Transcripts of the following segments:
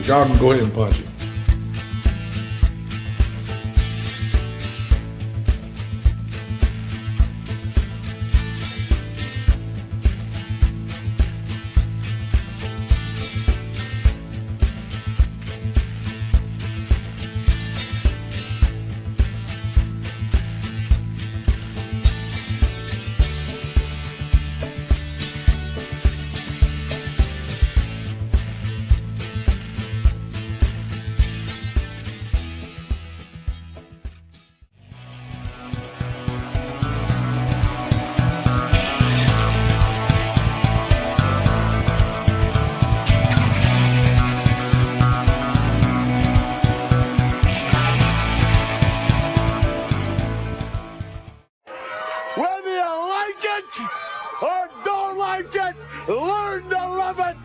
But y'all can go ahead and punch it. Whether you like it or don't like it, learn to love it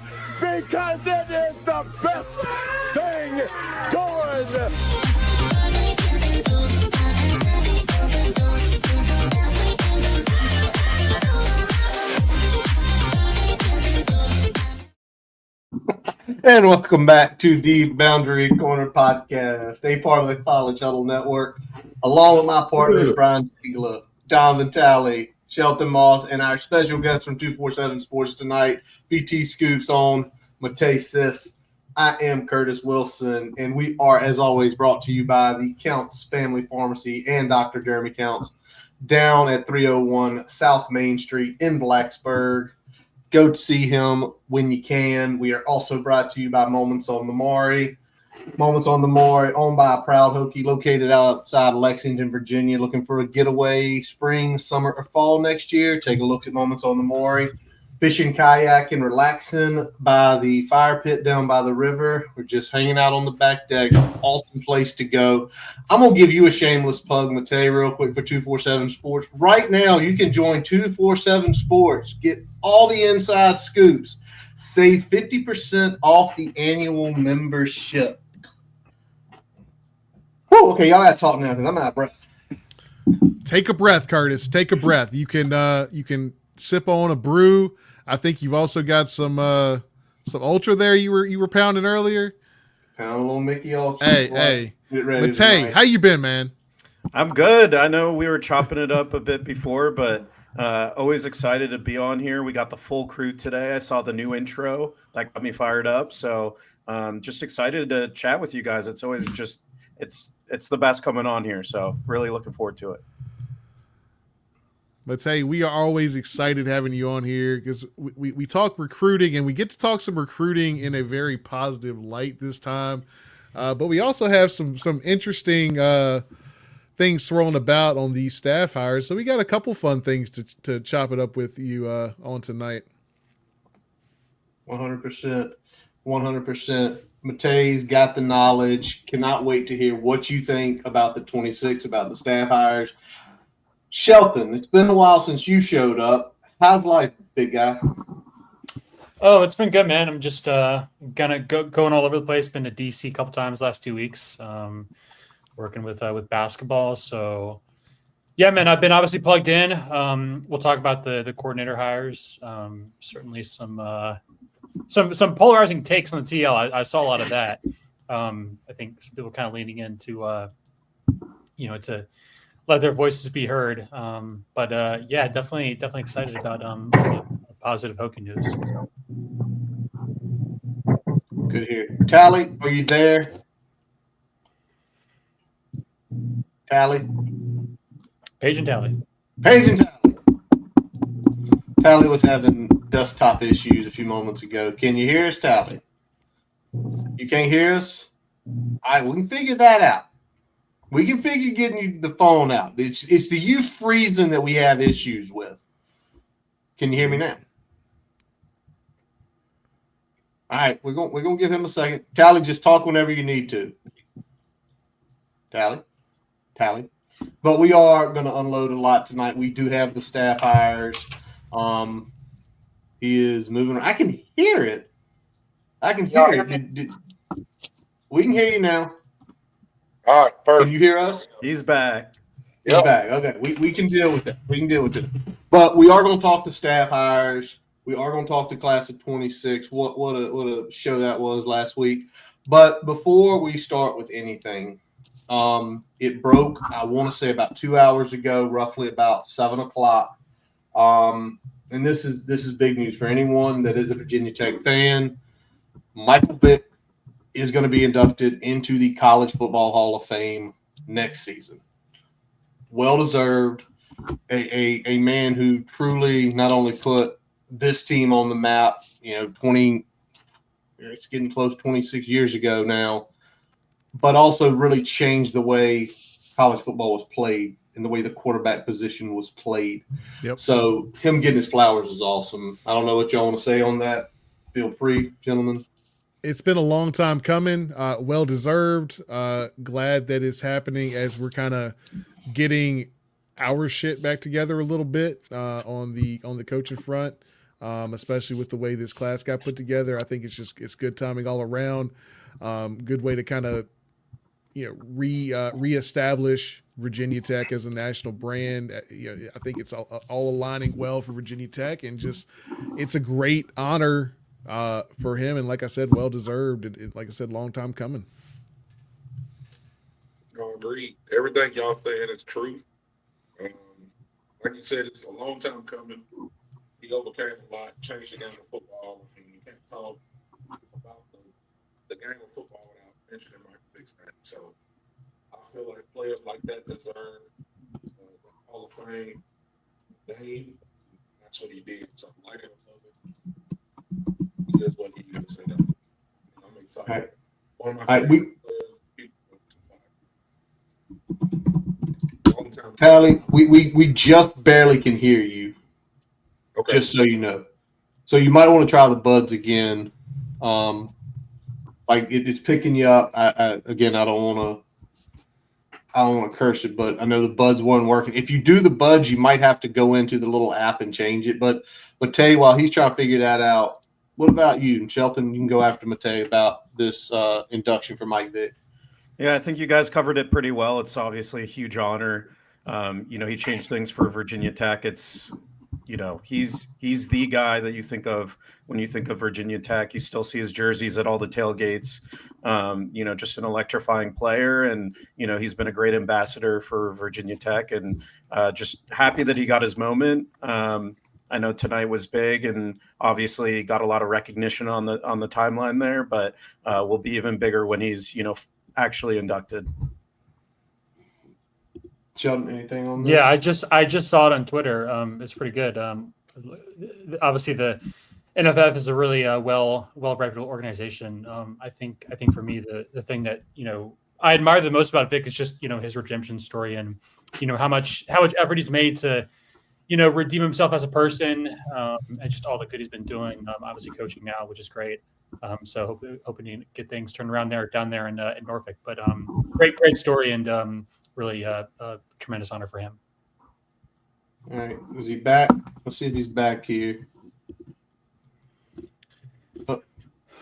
because it is the best thing going. And welcome back to the Boundary Corner Podcast, a part of the College Huddle Network, along with my partners, Brian Ziegler, Jonathan Talley, Shelton Moss, and our special guest from 247 Sports tonight, BT Scoops on Matej Sis. I am Curtis Wilson, and we are, as always, brought to you by the Counts Family Pharmacy and Dr. Jeremy Counts down at 301 South Main Street in Blacksburg. Go to see him when you can. We are also brought to you by Moments on the Maury. Moments on the Maury, owned by a proud Hokie, located outside Lexington, Virginia. Looking for a getaway spring, summer, or fall next year? Take a look at Moments on the Maury. Fishing, kayaking, relaxing by the fire pit down by the river. We're just hanging out on the back deck. Awesome place to go. I'm going to give you a shameless plug, Matej, real quick for 247 Sports. Right now, you can join 247 Sports. Get all the inside scoops. Save 50% off the annual membership. Whew, okay, y'all got to talk now because I'm out of breath. Take a breath, Curtis. Take a breath. You can sip on a brew. I think you've also got some Ultra there. You were pounding earlier. Pound a little Mickey Ultra. Hey, Matej, how you been, man? I'm good. I know we were chopping it up a bit before, but always excited to be on here. We got the full crew today. I saw the new intro that got me fired up. So just excited to chat with you guys. It's always just it's the best coming on here. So really looking forward to it. Matej, we are always excited having you on here because we talk recruiting, and we get to talk some recruiting in a very positive light this time. But we also have some interesting things swirling about on these staff hires. So we got a couple fun things to chop it up with you on tonight. 100%. 100%. Matej's got the knowledge. Cannot wait to hear what you think about the 26, about the staff hires. Shelton, it's been a while since you showed up. How's life, big guy? Oh, it's been good, man. I'm just going all over the place. Been to DC a couple times last 2 weeks, working with basketball. So, yeah, man, I've been obviously plugged in. We'll talk about the coordinator hires. Certainly some polarizing takes on the TL. I saw a lot of that. I think some people kind of leaning into, to let their voices be heard. But yeah, definitely excited about positive Hokie news. So. Good to hear. Tally, are you there? Tally? Paige and Tally. Paige and Tally. Tally was having desktop issues a few moments ago. Can you hear us, Tally? You can't hear us? All right, we can figure that out. We can figure getting you the phone out. It's the you freezing that we have issues with. Can you hear me now? All right, we're gonna give him a second. Tally, just talk whenever you need to. Tally. But we are gonna unload a lot tonight. We do have the staff hires. He is moving. I can hear it. We can hear you now. All right, perfect. Can you hear us? He's back. He's back. Okay, we can deal with that. But we are going to talk to staff hires. We are going to talk to class of 26. What a show that was last week. But before we start with anything, it broke, I want to say about 2 hours ago, roughly about 7 o'clock. And this is big news for anyone that is a Virginia Tech fan. Michael Vick is going to be inducted into the College Football Hall of Fame next season. Well deserved. A man who truly not only put this team on the map, it's getting close 26 years ago now, but also really changed the way college football was played and the way the quarterback position was played. Yep. So him getting his flowers is awesome. I don't know what y'all want to say on that. Feel free, gentlemen. It's been a long time coming. Well deserved. Glad that it's happening as we're kind of getting our shit back together a little bit on the coaching front, especially with the way this class got put together. I think it's good timing all around. Good way to kind of reestablish Virginia Tech as a national brand. I think it's all aligning well for Virginia Tech, and just it's a great honor for him. And like I said, well deserved. And like I said, long time coming. I agree. Everything y'all saying is true. Like you said, it's a long time coming. He overcame a lot, changed the game of football, and you can't talk about the game of football without mentioning Michael Vick's name. So I feel like players like that deserve the Hall of Fame name. That's what he did. So like it or love it, he is what he is. So I'm excited. All right. One of my favorite players. Long time. Tally, we just barely can hear you. Okay. Just so you know. So you might want to try the buds again. It's picking you up. I don't want to curse it, but I know the buds weren't working. If you do the buds, you might have to go into the little app and change it. But Matej, while he's trying to figure that out, what about you? And Shelton, you can go after Matej about this induction for Mike Vick. Yeah, I think you guys covered it pretty well. It's obviously a huge honor. He changed things for Virginia Tech. It's, he's the guy that you think of when you think of Virginia Tech. You still see his jerseys at all the tailgates. Just an electrifying player, and he's been a great ambassador for Virginia Tech, and just happy that he got his moment. I know tonight was big, and obviously got a lot of recognition on the timeline there, but will be even bigger when he's actually inducted. Sheldon, anything on that? Yeah, I just saw it on Twitter. It's pretty good. Obviously, the NFF is a really well reputable organization. I think for me the thing that I admire the most about Vic is just his redemption story, and how much effort he's made to redeem himself as a person, and just all the good he's been doing. Obviously coaching now, which is great. So hoping to get things turned around down there in Norfolk. But great story, and really a tremendous honor for him. All right, is he back? Let's see if he's back here.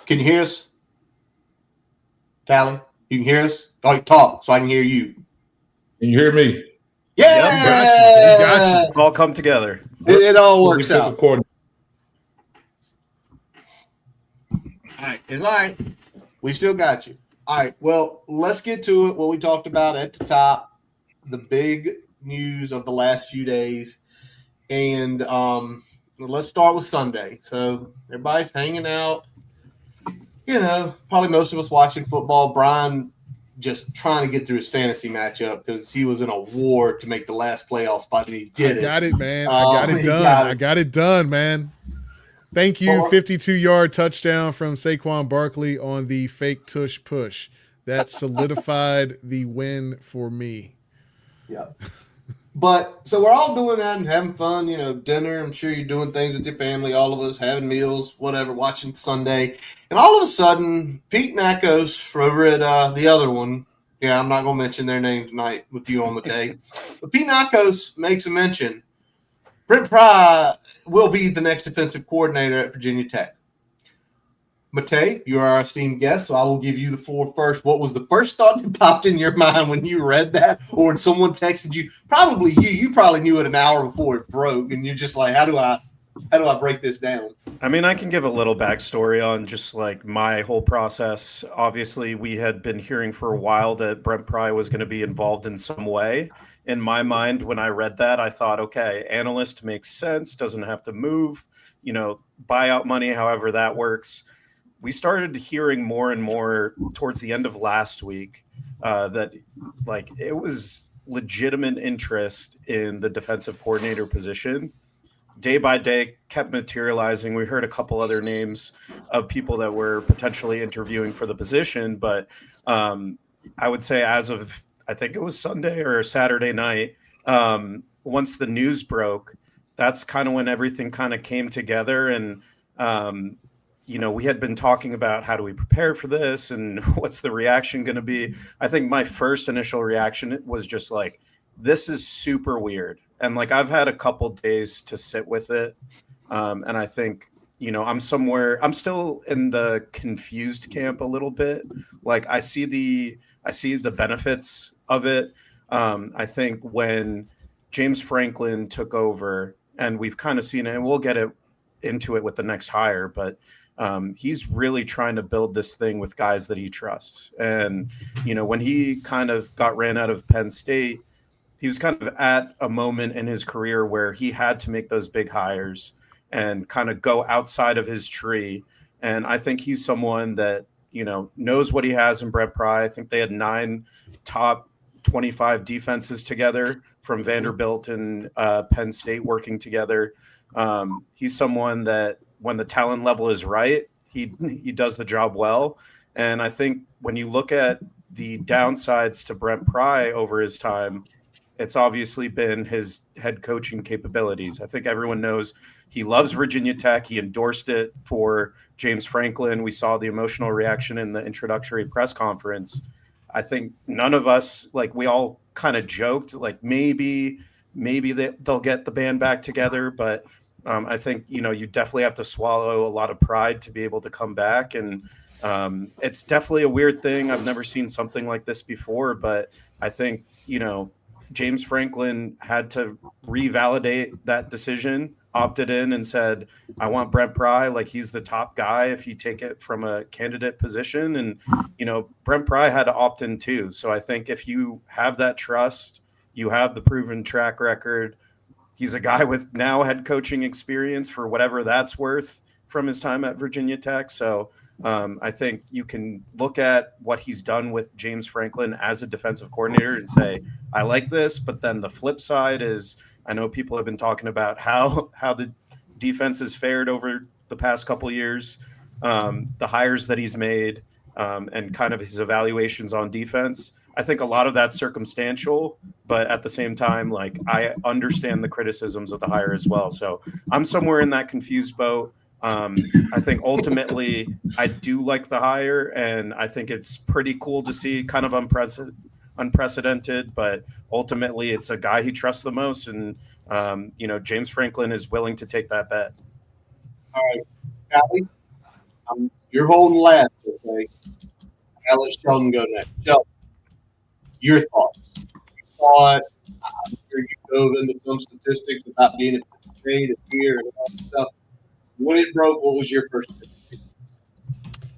Can you hear us? Tally, you can hear us? Oh, talk so I can hear you. Can you hear me? Yeah, Yep, got you. It's all come together. It all works out. According. All right, it's all right. We still got you. All right, well, let's get to it. What we talked about at the top, the big news of the last few days. And let's start with Sunday. So everybody's hanging out. Probably most of us watching football. Brian just trying to get through his fantasy matchup because he was in a war to make the last playoff spot, and he did it. Got it, man. I got it done. I got it done, man. Thank you. 52-yard touchdown from Saquon Barkley on the fake tush push. That solidified the win for me. Yeah. But so we're all doing that and having fun, dinner. I'm sure you're doing things with your family, all of us having meals, whatever, watching Sunday. And all of a sudden, Pete Nakos over at the other one, I'm not going to mention their name tonight with you on the day, but Pete Nakos makes a mention. Brent Pry will be the next defensive coordinator at Virginia Tech. Matej, you are our esteemed guest, so I will give you the floor first. What was the first thought that popped in your mind when you read that, or when someone texted you? Probably you. You probably knew it an hour before it broke, and you're just like, "How do I break this down?" I mean, I can give a little backstory on just like my whole process. Obviously, we had been hearing for a while that Brent Pry was going to be involved in some way. In my mind, when I read that, I thought, okay, analyst makes sense, doesn't have to move, buyout money, however that works. We started hearing more and more towards the end of last week that like it was legitimate interest in the defensive coordinator position. Day by day kept materializing. We heard a couple other names of people that were potentially interviewing for the position, but I would say as of, I think it was Sunday or Saturday night, once the news broke, that's kind of when everything kind of came together. And, we had been talking about how do we prepare for this and what's the reaction going to be. I think my first initial reaction was just like, this is super weird. And like, I've had a couple days to sit with it. And I think, I'm still in the confused camp a little bit. Like I see the benefits of it. I think when James Franklin took over, and we've kind of seen it, and we'll get into it with the next hire, but he's really trying to build this thing with guys that he trusts. And, when he kind of got ran out of Penn State, he was kind of at a moment in his career where he had to make those big hires and kind of go outside of his tree. And I think he's someone that, knows what he has in Brent Pry. I think they had 9 top 25 defenses together from Vanderbilt and Penn State working together. He's someone that when the talent level is right, he does the job well. And I think when you look at the downsides to Brent Pry over his time, it's obviously been his head coaching capabilities. I think everyone knows he loves Virginia Tech. He endorsed it for James Franklin. We saw the emotional reaction in the introductory press conference. I think none of us, like we all kind of joked, like maybe they'll get the band back together. But I think, you definitely have to swallow a lot of pride to be able to come back. And it's definitely a weird thing. I've never seen something like this before, but I think, James Franklin had to revalidate that decision, opted in and said, I want Brent Pry. Like he's the top guy if you take it from a candidate position. And, Brent Pry had to opt in too. So I think if you have that trust, you have the proven track record. He's a guy with now head coaching experience for whatever that's worth from his time at Virginia Tech. So I think you can look at what he's done with James Franklin as a defensive coordinator and say, I like this. But then the flip side is, I know people have been talking about how the defense has fared over the past couple of years, the hires that he's made, and kind of his evaluations on defense. I think a lot of that's circumstantial, but at the same time, like I understand the criticisms of the hire as well. So I'm somewhere in that confused boat. I think ultimately I do like the hire, and I think it's pretty cool to see, kind of unprecedented, but ultimately it's a guy he trusts the most. And, James Franklin is willing to take that bet. All right, Callie, you're holding last, okay? I'll let Sheldon go next. Sheldon, your thoughts. You thought, I'm sure you dove into some statistics about being at the state and here and all that stuff. When it broke, what was your first opinion?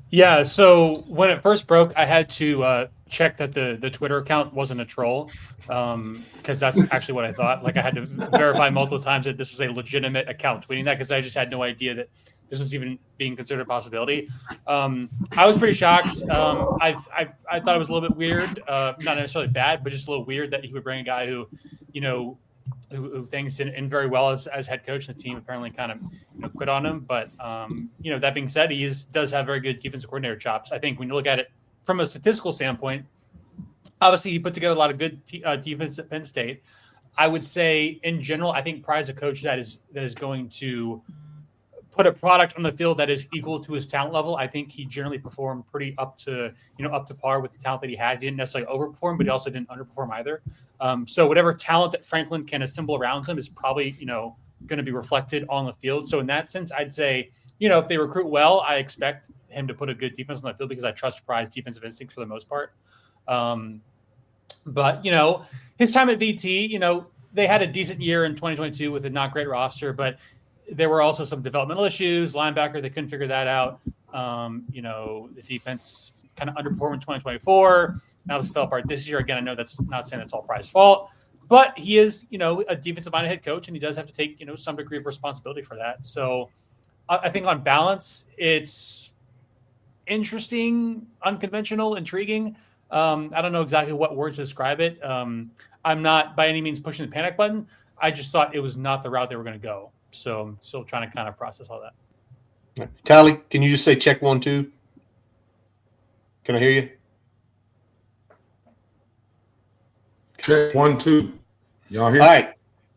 Yeah, so when it first broke, I had to check that the Twitter account wasn't a troll, because that's actually what I thought. Like I had to verify multiple times that this was a legitimate account tweeting that, because I just had no idea that this was even being considered a possibility. I was pretty shocked. I thought it was a little bit weird, not necessarily bad, but just a little weird that he would bring a guy who things didn't end very well as head coach, and the team apparently kind of quit on him. But that being said, he does have very good defensive coordinator chops. I think when you look at it from a statistical standpoint, obviously he put together a lot of good defense at Penn State. I would say in general, I think Pry is a coach that is going to put a product on the field that is equal to his talent level. I think he generally performed pretty up to par with the talent that he had. He didn't necessarily overperform, but he also didn't underperform either. So whatever talent that Franklin can assemble around him is probably, going to be reflected on the field. So in that sense, I'd say, if they recruit well, I expect him to put a good defense on the field, because I trust Pry's defensive instincts for the most part. But, his time at VT, they had a decent year in 2022 with a not great roster, but there were also some developmental issues. Linebacker, they couldn't figure that out. The defense kind of underperformed in 2024. Now it's fell apart this year. Again, I know that's not saying it's all Pry's fault, but he is, a defensive-minded head coach, and he does have to take, some degree of responsibility for that. So I think on balance, it's interesting, unconventional, intriguing. I don't know exactly what words to describe it. I'm not by any means pushing the panic button. I just thought it was not the route they were going to go. So I'm still trying to kind of process all that. Tally, can you just say check 1, 2? Can I hear you? Check 1, 2. Y'all hear? All right,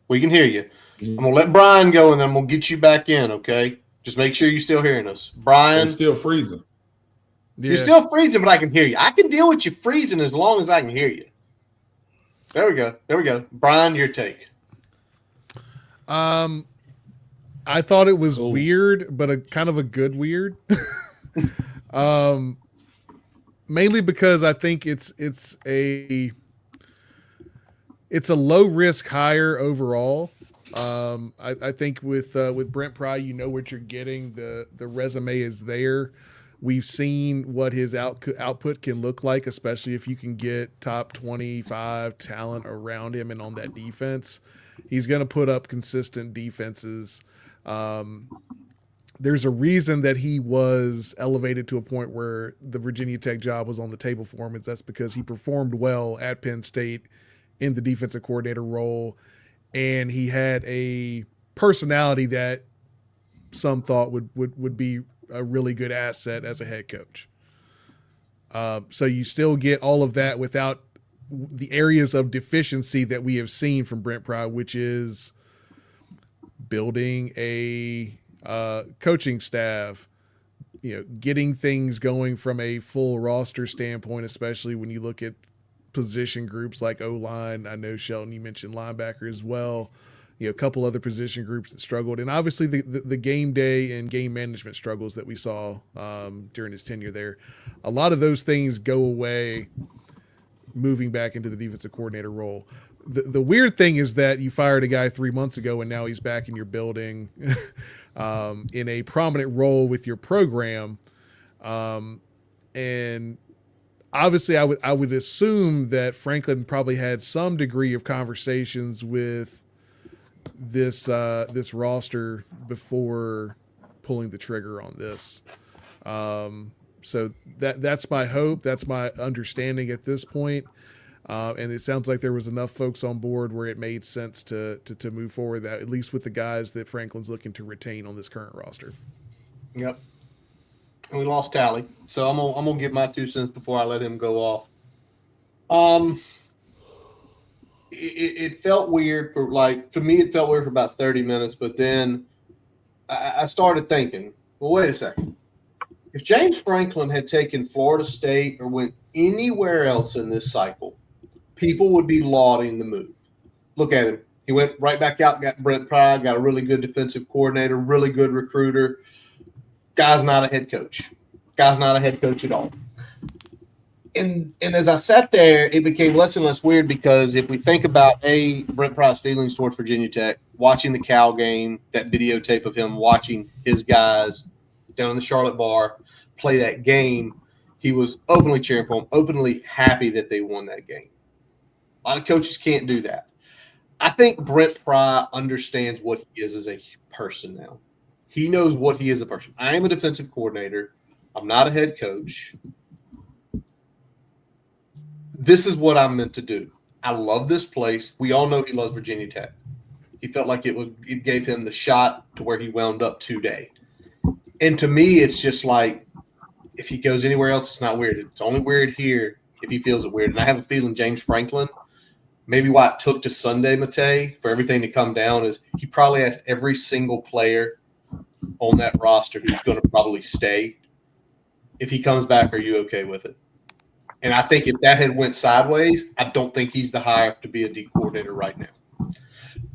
we can hear you. I'm gonna let Brian go, and then I'm gonna get you back in. Okay, just make sure you're still hearing us, Brian. I'm still freezing. Yeah. You're still freezing, but I can hear you. I can deal with you freezing as long as I can hear you. There we go. Brian, your take. I thought it was weird, but a kind of a good weird. Mainly because I think it's a low risk hire overall. I think with Brent Pry, you know what you're getting. The resume is there. We've seen what his output can look like, especially if you can get top 25 talent around him and on that defense. He's going to put up consistent defenses. There's a reason that he was elevated to a point where the Virginia Tech job was on the table for him. That's because he performed well at Penn State in the defensive coordinator role, and he had a personality that some thought would be a really good asset as a head coach. So you still get all of that without the areas of deficiency that we have seen from Brent Pry, which is building a coaching staff, getting things going from a full roster standpoint, especially when you look at position groups like O-line. I know, Shelton, you mentioned linebacker as well. A couple other position groups that struggled, and obviously the game day and game management struggles that we saw during his tenure there. A lot of those things go away moving back into the defensive coordinator role. The weird thing is that you fired a guy 3 months ago, and now he's back in your building in a prominent role with your program. And obviously I would assume that Franklin probably had some degree of conversations with this roster before pulling the trigger on this. So that's my hope. That's my understanding at this point. And it sounds like there was enough folks on board where it made sense to move forward, that at least with the guys that Franklin's looking to retain on this current roster. Yep. And we lost Tally, so I'm gonna get my 2 cents before I let him go off. It felt weird for me. It felt weird for about 30 minutes, but then I started thinking, well, wait a second. If James Franklin had taken Florida State or went anywhere else in this cycle, people would be lauding the move. Look at him. He went right back out, got Brent Pry, got a really good defensive coordinator, really good recruiter. Guy's not a head coach. Guy's not a head coach at all. And as I sat there, it became less and less weird, because if we think about Brent Pry's feelings towards Virginia Tech, watching the Cal game, that videotape of him watching his guys down in the Charlotte bar play that game, he was openly cheering for them, openly happy that they won that game. A lot of coaches can't do that. I think Brent Pry understands what he is as a person now. He knows what he is as a person. I am a defensive coordinator. I'm not a head coach. This is what I'm meant to do. I love this place. We all know he loves Virginia Tech. He felt like it gave him the shot to where he wound up today. And to me, it's just like, if he goes anywhere else, it's not weird. It's only weird here if he feels it weird. And I have a feeling James Franklin, maybe why it took to Sunday, Matej, for everything to come down, is he probably asked every single player on that roster who's going to probably stay, if he comes back, are you okay with it? And I think if that had went sideways, I don't think he's the hire to be a D coordinator right now.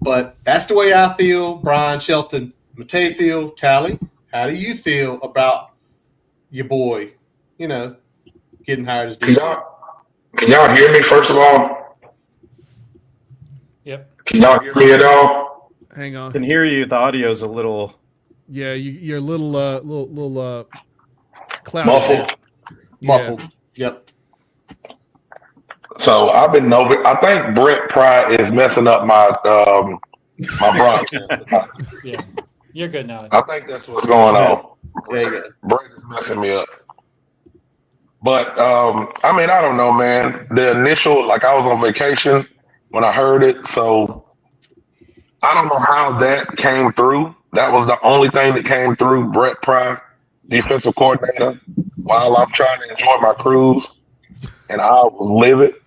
But that's the way I feel. Brian, Shelton, Matej feel. Tally, how do you feel about your boy, getting hired as DC? Can y'all hear me, first of all? Yep. Can y'all hear me at all? Hang on. Can hear you. The audio's a little. Yeah, you're a little cloudy. Muffled. Muffled. Yep. So I've been over. I think Brent Pry is messing up my my broadcast. Yeah, you're good now. I think that's what's going on. There you go. Brent is messing me up. But I mean, I don't know, man. The initial, like, I was on vacation when I heard it, so I don't know how that came through. That was the only thing that came through. Brent Pry, defensive coordinator, while I'm trying to enjoy my cruise, and I live it.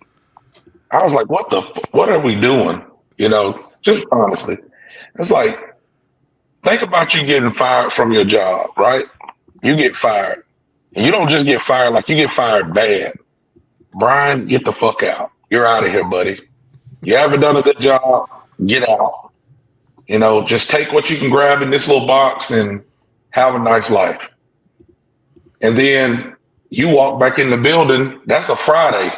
I was like, what are we doing? You know, just honestly. It's like, think about you getting fired from your job, right? You get fired. And you don't just get fired, like, you get fired bad. Brian, get the fuck out. You're out of here, buddy. You haven't done a good job. Get out. You know, just take what you can grab in this little box and have a nice life. And then you walk back in the building. That's a Friday.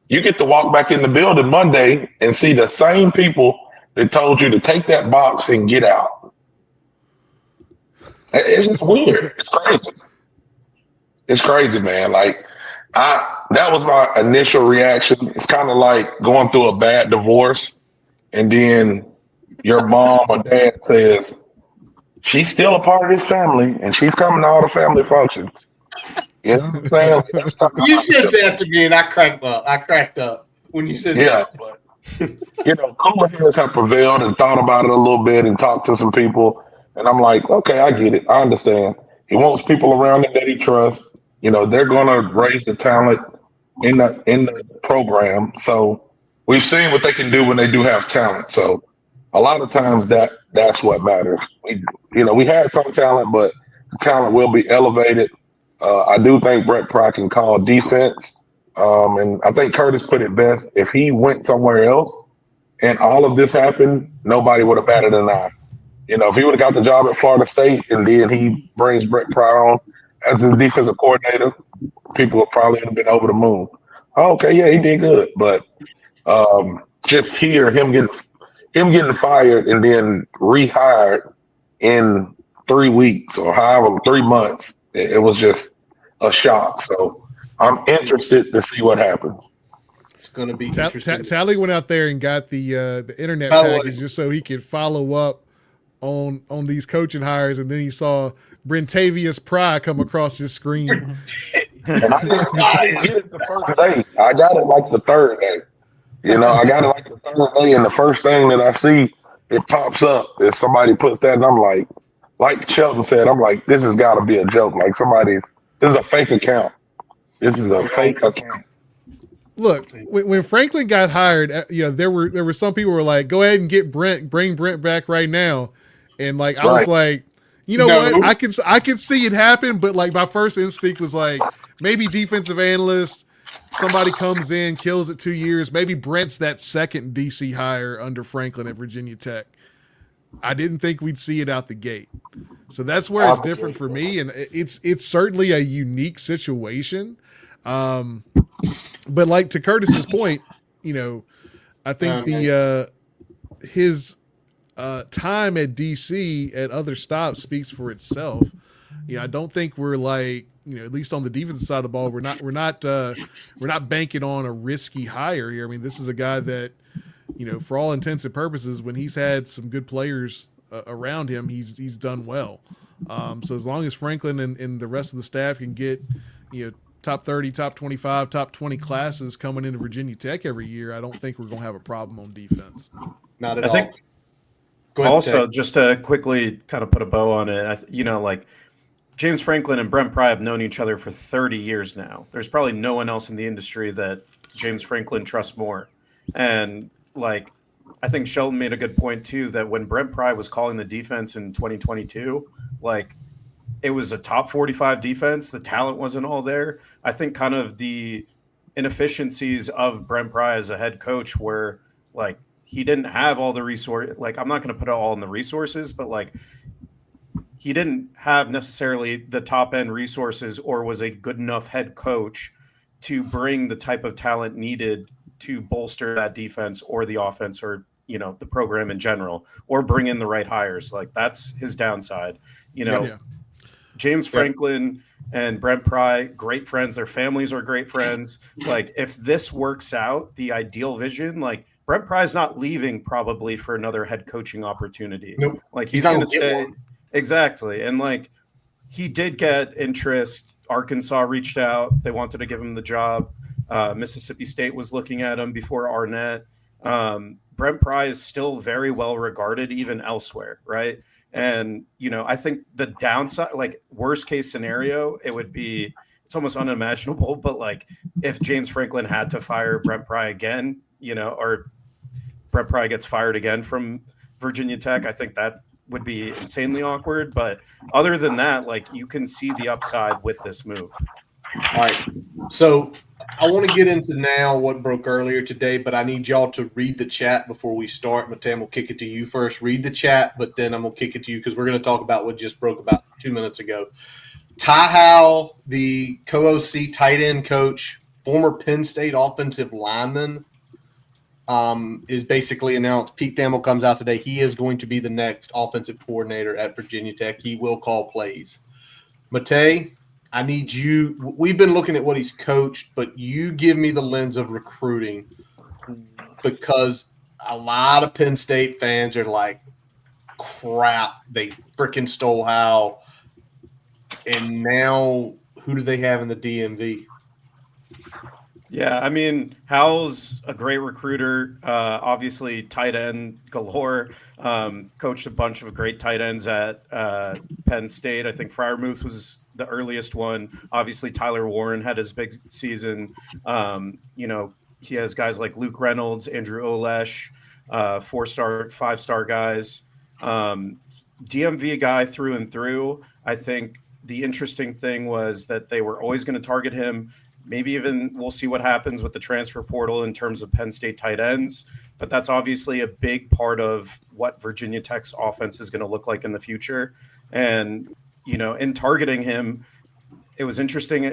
You get to walk back in the building Monday and see the same people that told you to take that box and get out. It's just weird. It's crazy. It's crazy, man. Like, that was my initial reaction. It's kind of like going through a bad divorce, and then your mom or dad says, she's still a part of this family, and she's coming to all the family functions. You know what I'm saying? Like, that's kinda You how I said feel. that to me, and I cracked up when you said Yeah, that. but you know, cooler heads have prevailed and thought about it a little bit and talked to some people, and I'm like, okay, I get it. I understand. He wants people around him that he trusts. You know, they're going to raise the talent in the program. So we've seen what they can do when they do have talent. So a lot of times that's what matters. We had some talent, but the talent will be elevated. I do think Brent Pry can call defense. And I think Curtis put it best. If he went somewhere else and all of this happened, nobody would have batted an eye. You know, if he would have got the job at Florida State and then he brings Brent Pry on as his defensive coordinator, people would probably have been over the moon. Oh, okay, yeah, he did good. But just hear him getting fired and then rehired in 3 weeks or however 3 months, it was just a shock. So I'm interested to see what happens. It's going to be interesting. Tally went out there and got the internet By the way- package just so he could follow up on these coaching hires, and then he saw Brentavious Pry come across his screen. And I didn't get it the first day. I got it like the third day. You know, I got it like the third day, and the first thing that I see, it pops up. If somebody puts that, and I'm like Shelton said, I'm like, this has got to be a joke. Like this is a fake account. This is a fake account. Look, when Franklin got hired, there were some people who were like, go ahead and get bring Brent back right now. And like, I was like, you know No. what? I can see it happen, but like my first instinct was like, maybe defensive analyst, somebody comes in, kills it 2 years. Maybe Brent's that second DC hire under Franklin at Virginia Tech. I didn't think we'd see it out the gate. So that's where it's different for me. And it's certainly a unique situation. But like to Curtis's point, I think his time at DC at other stops speaks for itself. I don't think we're like, at least on the defensive side of the ball, we're not banking on a risky hire here. I mean, this is a guy that, for all intents and purposes, when he's had some good players around him, he's done well. So as long as Franklin and the rest of the staff can get, top 30, top 25, top 20 classes coming into Virginia Tech every year, I don't think we're going to have a problem on defense. Not at I all. think Go ahead, also, Ted. just to quickly kind of put a bow on it, like James Franklin and Brent Pry have known each other for 30 years now. There's probably no one else in the industry that James Franklin trusts more. And like, I think Sheldon made a good point too, that when Brent Pry was calling the defense in 2022, like it was a top 45 defense. The talent wasn't all there. I think kind of the inefficiencies of Brent Pry as a head coach where like he didn't have all the resources. Like, I'm not going to put it all in the resources, but like he didn't have necessarily the top end resources or was a good enough head coach to bring the type of talent needed to bolster that defense or the offense or the program in general, or bring in the right hires. Like that's his downside. James Franklin and Brent Pry, great friends. Their families are great friends. Like if this works out, the ideal vision, like Brent Pry's not leaving probably for another head coaching opportunity. Nope. Like he's going to stay. Exactly. And like he did get interest. Arkansas reached out. They wanted to give him the job. Mississippi State was looking at him before Arnett. Brent Pry is still very well regarded even elsewhere, right? And, I think the downside, like worst case scenario, it's almost unimaginable, but like if James Franklin had to fire Brent Pry again, or Brent Pry gets fired again from Virginia Tech, I think that would be insanely awkward. But other than that, like you can see the upside with this move. All right. So I want to get into now what broke earlier today, but I need y'all to read the chat before we start. Matej, we'll kick it to you first. Read the chat, but then I'm going to kick it to you because we're going to talk about what just broke about 2 minutes ago. Ty Howle, the co-OC tight end coach, former Penn State offensive lineman, is basically announced. Pete Thamel comes out today. He is going to be the next offensive coordinator at Virginia Tech. He will call plays. Matej, I need you. We've been looking at what he's coached, but you give me the lens of recruiting because a lot of Penn State fans are like, crap, they freaking stole Howle. And now who do they have in the DMV? Yeah, I mean, Howell's a great recruiter. Obviously, tight end galore. Coached a bunch of great tight ends at Penn State. I think Freiermuth was the earliest one. Obviously, Tyler Warren had his big season. He has guys like Luke Reynolds, Andrew Olesh, 4-star, 5-star guys. DMV guy through and through. I think the interesting thing was that they were always going to target him. Maybe even we'll see what happens with the transfer portal in terms of Penn State tight ends. But that's obviously a big part of what Virginia Tech's offense is going to look like in the future. And, in targeting him, it was interesting.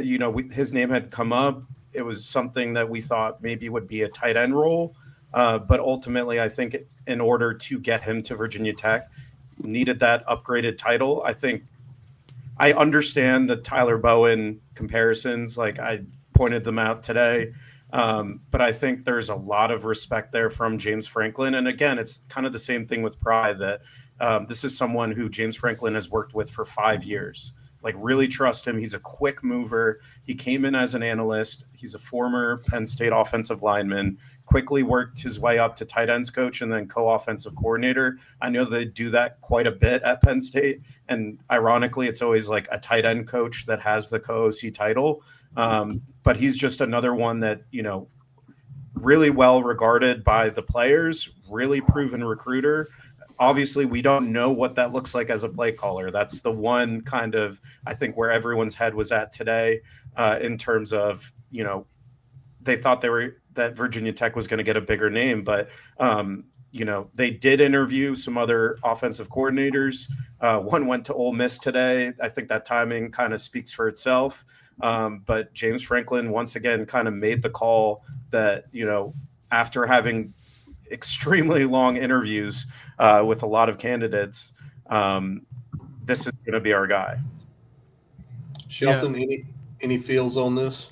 His name had come up. It was something that we thought maybe would be a tight end role. But ultimately, I think in order to get him to Virginia Tech, needed that upgraded title. I think I understand the Tyler Bowen comparisons. Like I pointed them out today. But I think there's a lot of respect there from James Franklin. And again, it's kind of the same thing with Pry that this is someone who James Franklin has worked with for 5 years. Like really trust him. He's a quick mover. He came in as an analyst. He's a former Penn State offensive lineman, quickly worked his way up to tight ends coach and then co-offensive coordinator. I know they do that quite a bit at Penn State. And ironically, it's always like a tight end coach that has the co-OC title. But he's just another one that, really well regarded by the players, really proven recruiter. Obviously, we don't know what that looks like as a play caller. That's the one kind of, I think, where everyone's head was at today in terms of, they thought that Virginia Tech was going to get a bigger name. But, they did interview some other offensive coordinators. One went to Ole Miss today. I think that timing kind of speaks for itself. But James Franklin, once again, kind of made the call that, after having extremely long interviews with a lot of candidates, this is going to be our guy. Shelton, any feels on this?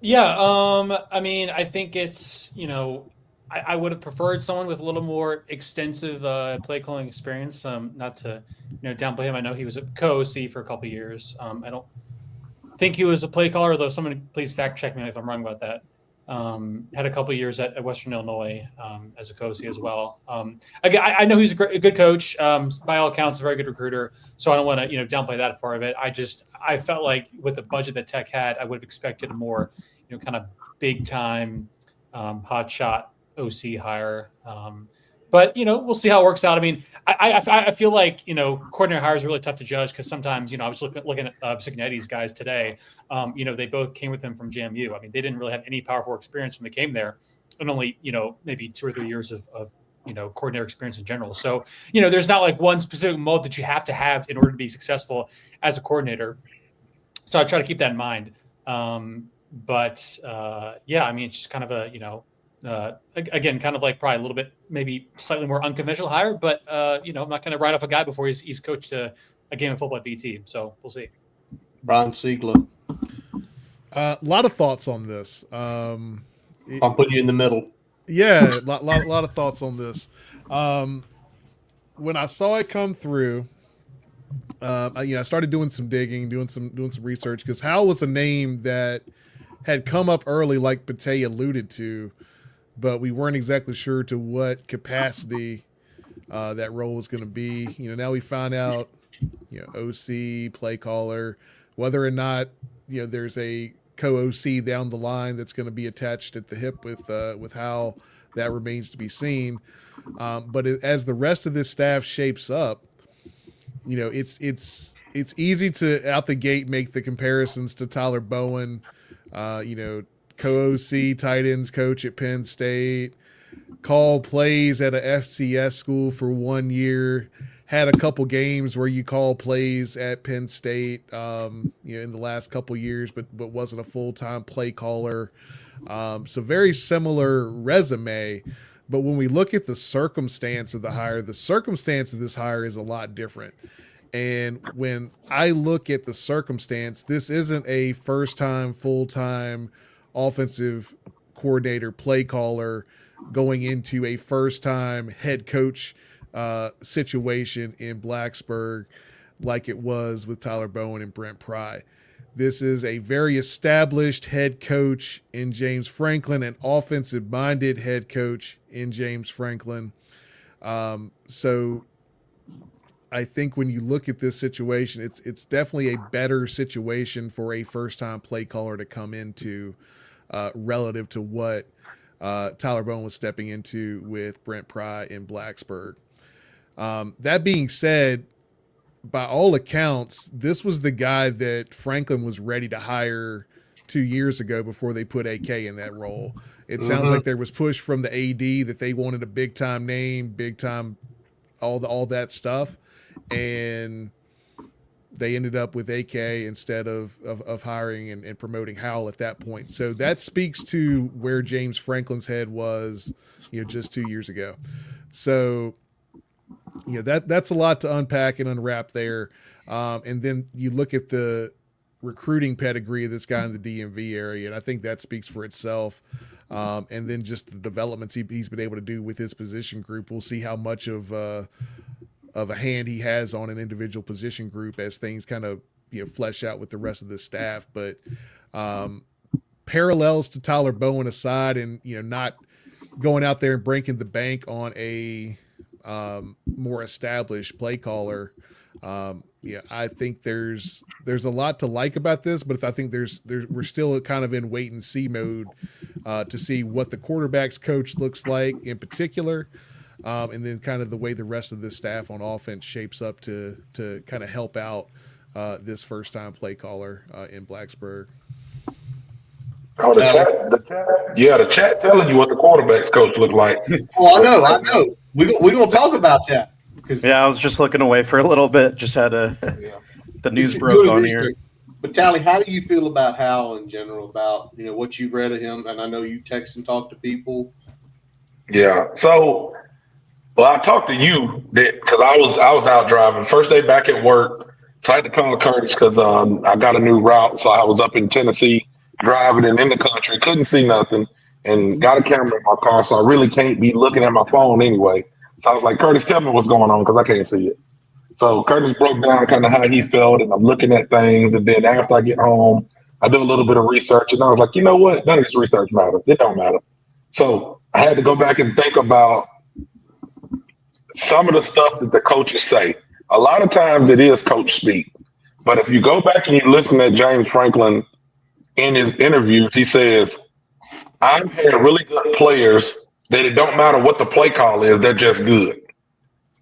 Yeah, I mean, I think it's, I would have preferred someone with a little more extensive play calling experience. Not to, downplay him. I know he was a co-OC for a couple of years. I don't think he was a play caller, though. Someone please fact check me if I'm wrong about that. Had a couple of years at Western Illinois as a co-OC as well. Again, I know he's a good coach. By all accounts, a very good recruiter. So I don't want to, downplay that part of it. I felt like with the budget that Tech had, I would have expected a more, kind of big time, hot shot OC hire. But we'll see how it works out. I mean, I feel like coordinator hires are really tough to judge because sometimes I was looking at Signetti's guys today. They both came with him from JMU. I mean, they didn't really have any powerful experience when they came there, and only maybe 2 or 3 years of coordinator experience in general. So there's not like one specific mode that you have to have in order to be successful as a coordinator. So I try to keep that in mind. But yeah, I mean, it's just kind of a again, kind of like probably a little bit, maybe slightly more unconventional hire, but I'm not going to write off a guy before he's coached a game of football at VT. So we'll see. Brian Siegler. A lot of thoughts on this. I'll put you in the middle. Yeah, a lot of thoughts on this. When I saw it come through, I started doing some digging, doing some research, because Howle was a name that had come up early, like Matej alluded to, but we weren't exactly sure to what capacity that role was going to be. Now we found out, OC, play caller, whether or not there's a co-OC down the line that's going to be attached at the hip with Howle, that remains to be seen. But as the rest of this staff shapes up, it's easy to out the gate make the comparisons to Tyler Bowen, co-OC, tight ends coach at Penn State, called plays at a FCS school for 1 year, had a couple games where you call plays at Penn State, in the last couple years, but wasn't a full-time play caller. So very similar resume. But when we look at the circumstance of the hire, the circumstance of this hire is a lot different. And when I look at the circumstance, this isn't a first-time, full-time offensive coordinator, play caller going into a first-time head coach situation in Blacksburg like it was with Tyler Bowen and Brent Pry. This is a very established head coach in James Franklin, an offensive-minded head coach in James Franklin. So I think when you look at this situation, it's definitely a better situation for a first-time play caller to come into relative to what Tyler Bowen was stepping into with Brent Pry in Blacksburg. That being said, by all accounts, this was the guy that Franklin was ready to hire 2 years ago before they put AK in that role. It sounds like there was push from the AD that they wanted a big-time name, big-time, all that stuff, and they ended up with AK instead of hiring and promoting Howle at that point. So that speaks to where James Franklin's head was, just 2 years ago. So that's a lot to unpack and unwrap there. And then you look at the recruiting pedigree of this guy in the DMV area, and I think that speaks for itself. And then just the developments he's been able to do with his position group. We'll see how much of a hand he has on an individual position group as things kind of flesh out with the rest of the staff. But parallels to Tyler Bowen aside, and not going out there and breaking the bank on a more established play caller. I think there's a lot to like about this, but I think we're still kind of in wait and see mode to see what the quarterback's coach looks like in particular, and then kind of the way the rest of the staff on offense shapes up to kind of help out this first time play caller in Blacksburg. Oh, the chat telling you what the quarterback's coach looked like. Well, I know. We're going to talk about that. I was just looking away for a little bit. Just had the news broke on here. But Tally, how do you feel about Howle in general? About what you've read of him, and I know you text and talk to people. Yeah. So, I talked to you because I was out driving. First day back at work, so I had to call Curtis because I got a new route. So I was up in Tennessee driving and in the country, couldn't see nothing, and got a camera in my car, so I really can't be looking at my phone anyway. So I was like, Curtis, tell me what's going on because I can't see it. So Curtis broke down kind of how he felt, and I'm looking at things. And then after I get home, I do a little bit of research, and I was like, you know what? None of this research matters. It don't matter. So I had to go back and think about some of the stuff that the coaches say. A lot of times it is coach speak. But if you go back and you listen to James Franklin in his interviews, he says, I've had really good players that it don't matter what the play call is, they're just good.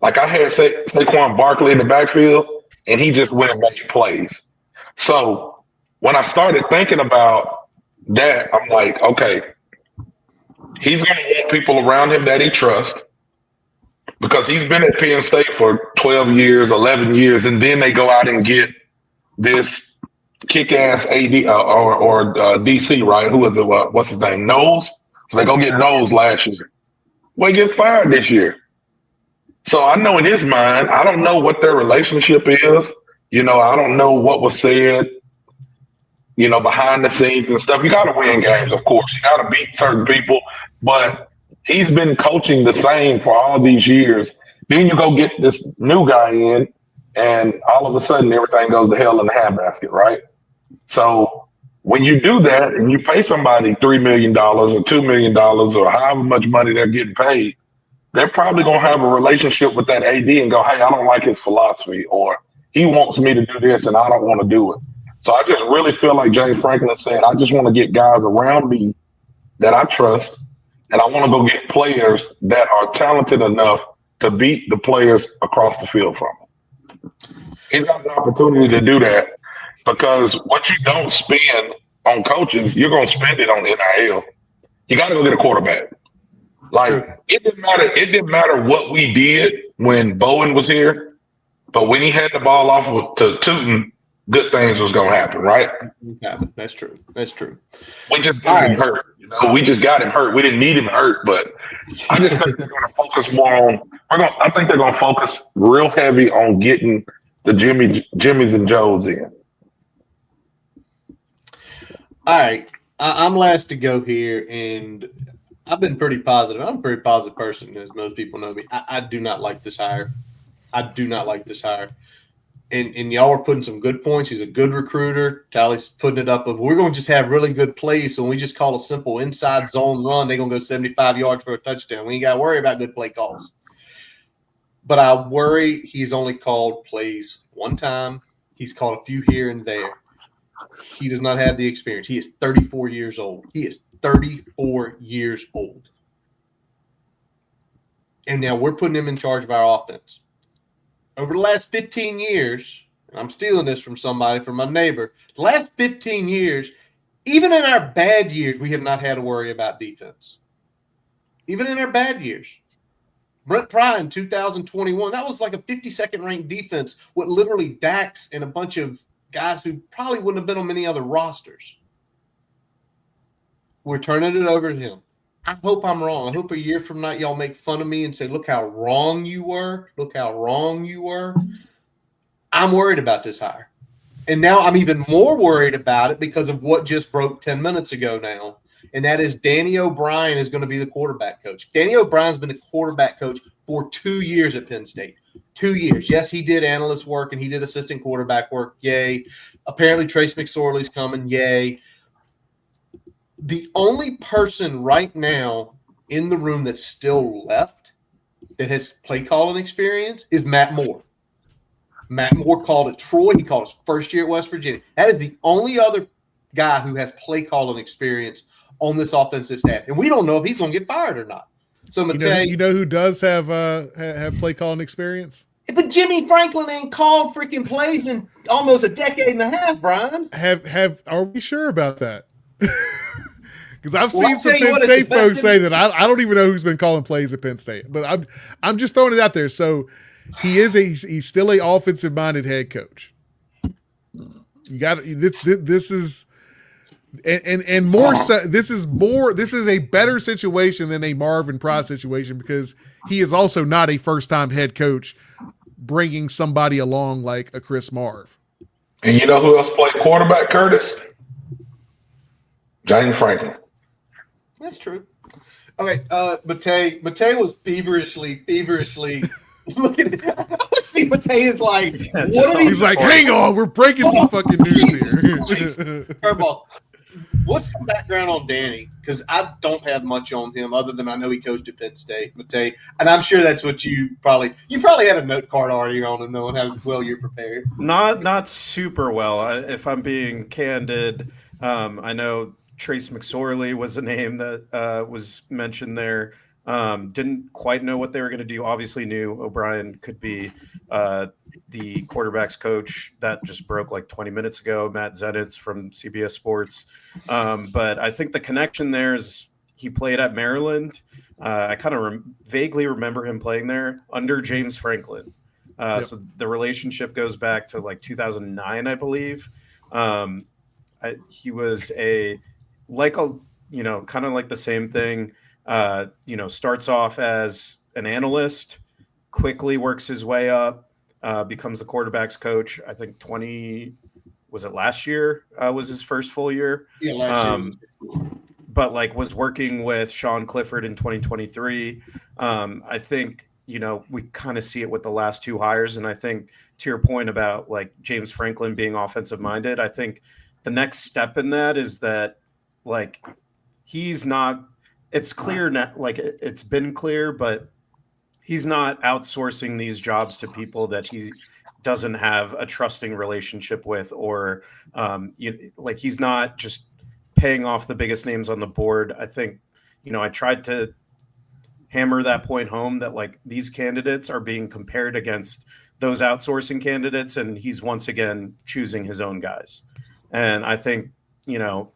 Like I had Saquon Barkley in the backfield, and he just went and made plays. So when I started thinking about that, I'm like, okay, he's going to want people around him that he trusts because he's been at Penn State for 12 years, 11 years, and then they go out and get this kick-ass AD or DC, right? Who is it? What's his name? Knowles? So they go get Knowles last year. Well, he gets fired this year. So I know in his mind, I don't know what their relationship is. I don't know what was said, behind the scenes and stuff. You got to win games, of course. You got to beat certain people. But he's been coaching the same for all these years. Then you go get this new guy in, and all of a sudden everything goes to hell in the handbasket, right? So when you do that and you pay somebody $3 million or $2 million or however much money they're getting paid, they're probably going to have a relationship with that AD and go, hey, I don't like his philosophy, or he wants me to do this and I don't want to do it. So I just really feel like James Franklin said, I just want to get guys around me that I trust, and I want to go get players that are talented enough to beat the players across the field from him. He's got an opportunity to do that, because what you don't spend on coaches, you're going to spend it on NIL. You got to go get a quarterback. Like, it didn't matter what we did when Bowen was here, but when he had the ball off to Tootin, good things was going to happen, right? That's true. We just got him hurt. We just got him hurt. We didn't need him hurt, but I just think they're going to focus more on. I think they're going to focus real heavy on getting the Jimmys and Joes in. All right, I'm last to go here, and I've been pretty positive. I'm a pretty positive person, as most people know me. I do not like this hire. And y'all are putting some good points. He's a good recruiter. Tally's putting it up of, we're going to just have really good plays. So when we just call a simple inside zone run, they're going to go 75 yards for a touchdown. We ain't got to worry about good play calls. But I worry he's only called plays one time. He's called a few here and there. He does not have the experience. He is 34 years old. And now we're putting him in charge of our offense. Over the last 15 years, and I'm stealing this from somebody, from my neighbor, the last 15 years, even in our bad years, we have not had to worry about defense. Even in our bad years. Brent Pry in 2021, that was like a 52nd ranked defense with literally Dax and a bunch of guys who probably wouldn't have been on many other rosters. We're turning it over to him. I hope I'm wrong. I hope a year from now y'all make fun of me and say, look how wrong you were. I'm worried about this hire. And now I'm even more worried about it because of what just broke 10 minutes ago now. And that is Danny O'Brien is going to be the quarterback coach. Danny O'Brien's been a quarterback coach for 2 years at Penn State. 2 years. Yes, he did analyst work and he did assistant quarterback work. Yay. Apparently Trace McSorley's coming. Yay. The only person right now in the room that's still left that has play calling experience is Matt Moore. Matt Moore called at Troy. He called his first year at West Virginia. That is the only other guy who has play calling experience on this offensive staff. And we don't know if he's going to get fired or not. So Matej, you know who does have play calling experience? But Jimmy Franklin ain't called freaking plays in almost a decade and a half, Brian. Are we sure about that? Because I've seen some Penn State folks say that I don't even know who's been calling plays at Penn State, but I'm just throwing it out there. So he's still a offensive minded head coach. You got this is and more so, this is a better situation than a Marvin Pry situation, because he is also not a first time head coach bringing somebody along like a Chris Marv. And you know who else played quarterback, Curtis? James Franklin. That's true. Okay, Matej was feverishly looking at – let's see, Matej is like – he's like, hang on, we're breaking some fucking news here. Curveball. What's the background on Danny? Because I don't have much on him other than I know he coached at Penn State, Matej, and I'm sure that's what you probably had a note card already on him, knowing how well you're prepared. Not super well, if I'm being candid. I know Trace McSorley was a name that was mentioned there. Didn't quite know what they were going to do. Obviously knew O'Brien could be the quarterback's coach. That just broke like 20 minutes ago. Matt Zenitz from CBS Sports. But I think the connection there is he played at Maryland. I kind of vaguely remember him playing there under James Franklin. Yep. So the relationship goes back to like 2009, I believe. He was kind of like the same thing. Starts off as an analyst, quickly works his way up, becomes the quarterback's coach. I think was it last year? Was his first full year? Yeah, last year. But like was working with Sean Clifford in 2023. I think, we kind of see it with the last two hires. And I think to your point about like James Franklin being offensive minded, I think the next step in that is that like he's not, it's clear now, like it's been clear, but he's not outsourcing these jobs to people that he doesn't have a trusting relationship with, or like he's not just paying off the biggest names on the board. I think, I tried to hammer that point home that like these candidates are being compared against those outsourcing candidates, and he's once again choosing his own guys. And I think,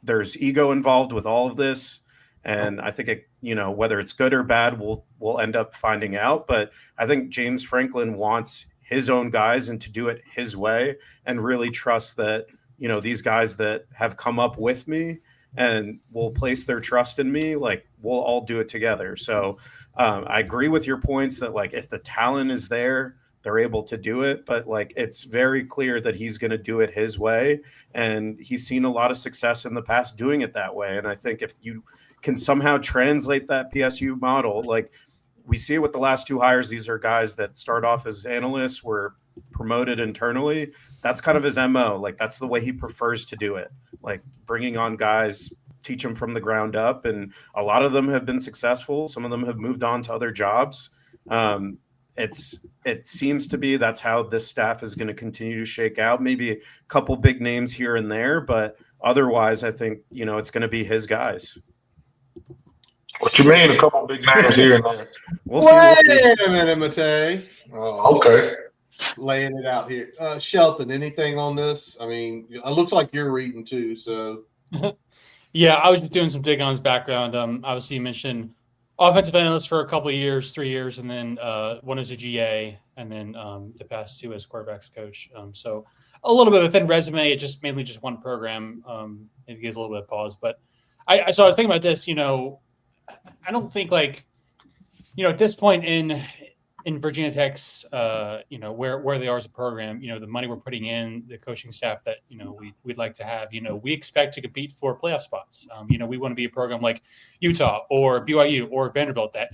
there's ego involved with all of this. And I think it, whether it's good or bad, we'll end up finding out. But I think James Franklin wants his own guys and to do it his way, and really trust that, these guys that have come up with me and will place their trust in me, like we'll all do it together. So I agree with your points that like if the talent is there, they're able to do it. But like it's very clear that he's going to do it his way, and he's seen a lot of success in the past doing it that way. And I think if you can somehow translate that PSU model, like we see it with the last two hires, these are guys that start off as analysts, were promoted internally. That's kind of his MO. Like that's the way he prefers to do it. Like bringing on guys, teach them from the ground up. And a lot of them have been successful. Some of them have moved on to other jobs. It seems to be that's how this staff is going to continue to shake out. Maybe a couple big names here and there, but otherwise I think, it's going to be his guys. What you mean, a couple big names here and there? We'll Wait see. a minute, Matej. Okay. Laying it out here. Shelton, anything on this? I mean, it looks like you're reading too, so. Yeah, I was just doing some digging on his background. Obviously, you mentioned offensive analyst for a couple of years, 3 years, and then one as a GA, and then the past two as quarterbacks coach. So a little bit of a thin resume. It just mainly just one program. Maybe gives a little bit of pause, but so I was thinking about this. I don't think like, at this point in Virginia Tech's, where they are as a program, the money we're putting in, the coaching staff that, we'd like to have, we expect to compete for playoff spots. We want to be a program like Utah or BYU or Vanderbilt that,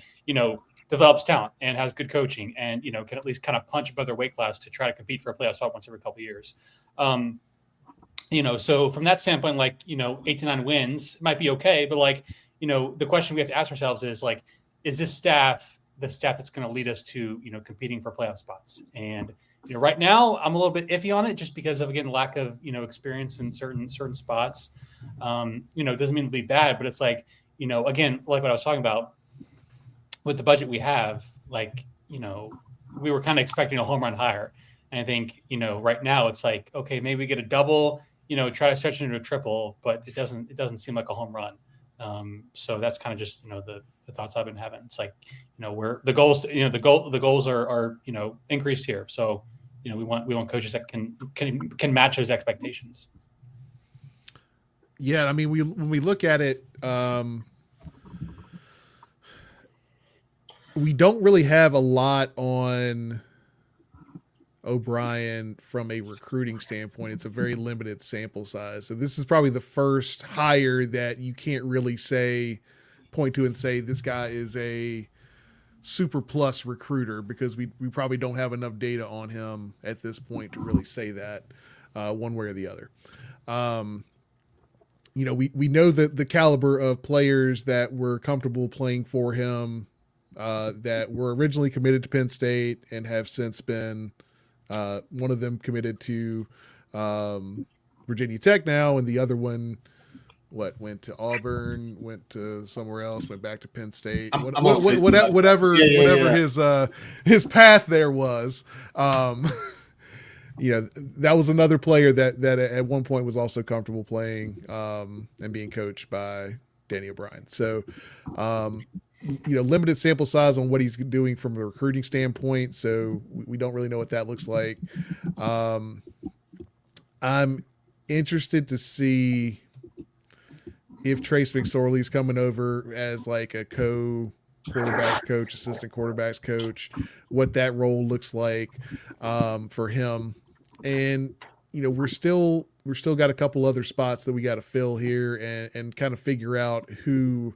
develops talent and has good coaching and, can at least kind of punch above their weight class to try to compete for a playoff spot once every couple of years. So from that standpoint, like, 8 to 9 wins might be okay, but like, the question we have to ask ourselves is like, is this staff the staff that's going to lead us to, competing for playoff spots? And, right now I'm a little bit iffy on it just because of, again, lack of, experience in certain spots. Doesn't mean it'll be bad, but it's like, again, like what I was talking about with the budget we have, like, we were kind of expecting a home run hire. And I think, right now it's like, okay, maybe we get a double, try to stretch it into a triple, but it doesn't seem like a home run. So that's kind of just, the thoughts I've been having. It's like, where the goals, the goals are, increased here. So, we want coaches that can match those expectations. Yeah. I mean, when we look at it, we don't really have a lot on O'Brien from a recruiting standpoint. It's a very limited sample size. So this is probably the first hire that you can't really point to and say this guy is a super plus recruiter, because we probably don't have enough data on him at this point to really say that one way or the other. We know that the caliber of players that were comfortable playing for him, that were originally committed to Penn State and have since been, one of them committed to Virginia Tech now, and the other one went to Auburn, went to somewhere else, went back to Penn State. Whatever his path there was. That was another player that at one point was also comfortable playing and being coached by Danny O'Brien. So, limited sample size on what he's doing from a recruiting standpoint. So we don't really know what that looks like. I'm interested to see if Trace McSorley's coming over as like a quarterbacks coach, assistant quarterbacks coach, what that role looks like for him. And, you know, we're still got a couple other spots that we got to fill here and kind of figure out who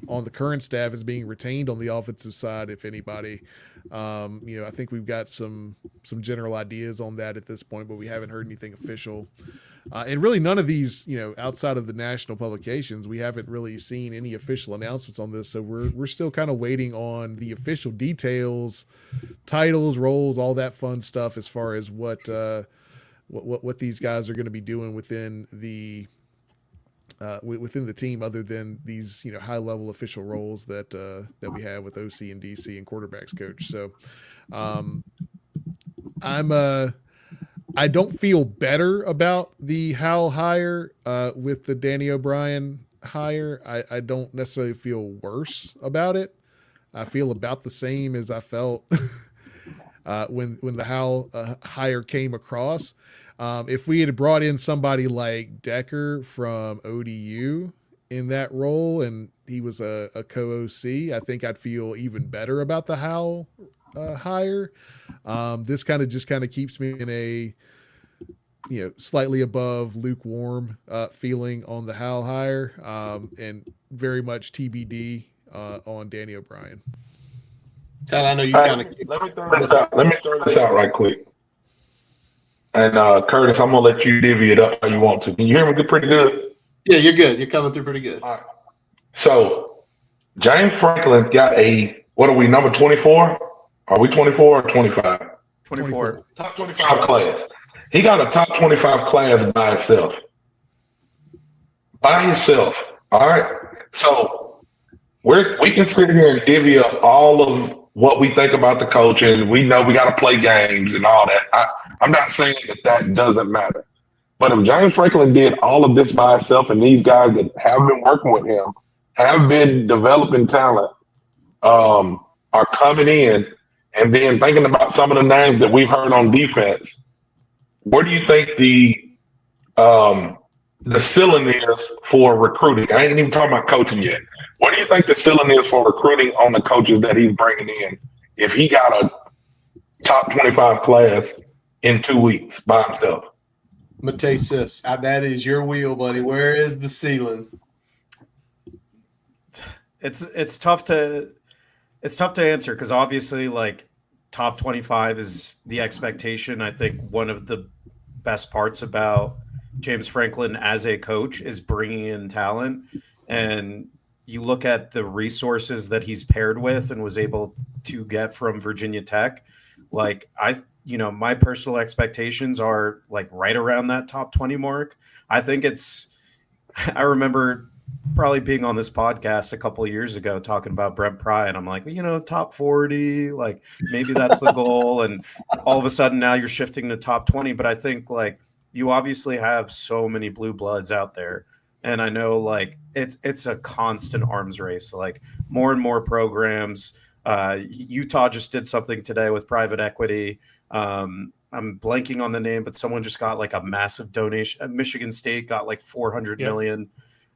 on the current staff is being retained on the offensive side, if anybody. You know, I think we've got some general ideas on that at this point, but we haven't heard anything official. And really none of these, you know, outside of the national publications, we haven't really seen any official announcements on this. So we're still kind of waiting on the official details, titles, roles, all that fun stuff as far as what these guys are going to be doing within the team, other than these, you know, high level official roles that we have with OC and DC and quarterbacks coach. So I don't feel better about the Howle hire with the Danny O'Brien hire. I don't necessarily feel worse about it. I feel about the same as I felt when the Howle hire came across. If we had brought in somebody like Decker from ODU in that role and he was a co-OC, I think I'd feel even better about the Howle hire. This kind of keeps me in a, you know, slightly above lukewarm feeling on the Howle hire, and very much TBD on Danny O'Brien. Tal, I know you Let me throw this out right quick. And Curtis, I'm gonna let you divvy it up how you want to. Can you hear me pretty good? Yeah, you're good. You're coming through pretty good. All right. So James Franklin got what are we, number 24? Are we 24 or 25? 24. Top 25 class. He got a top 25 class by himself. By himself. All right. So we can sit here and divvy up all of what we think about the coaching. We know we got to play games and all that. I'm not saying that doesn't matter. But if James Franklin did all of this by himself and these guys that have been working with him, have been developing talent, are coming in, and then thinking about some of the names that we've heard on defense, where do you think the ceiling is for recruiting? I ain't even talking about coaching yet. What do you think the ceiling is for recruiting on the coaches that he's bringing in if he got a top 25 class in 2 weeks by himself? Matej Sis, that is your wheel, buddy. Where is the ceiling? It's tough to answer because obviously, like, top 25 is the expectation. I think one of the best parts about James Franklin as a coach is bringing in talent, and you look at the resources that he's paired with and was able to get from Virginia Tech. Like, my personal expectations are like right around that top 20 mark. I remember probably being on this podcast a couple of years ago talking about Brent Pry, and I'm like, top 40, like maybe that's the goal. And all of a sudden now you're shifting to top 20. But I think, like, you obviously have so many blue bloods out there. And I know, like, it's a constant arms race, like more and more programs. Utah just did something today with private equity. I'm blanking on the name, but someone just got like a massive donation. Michigan State got like $400 million.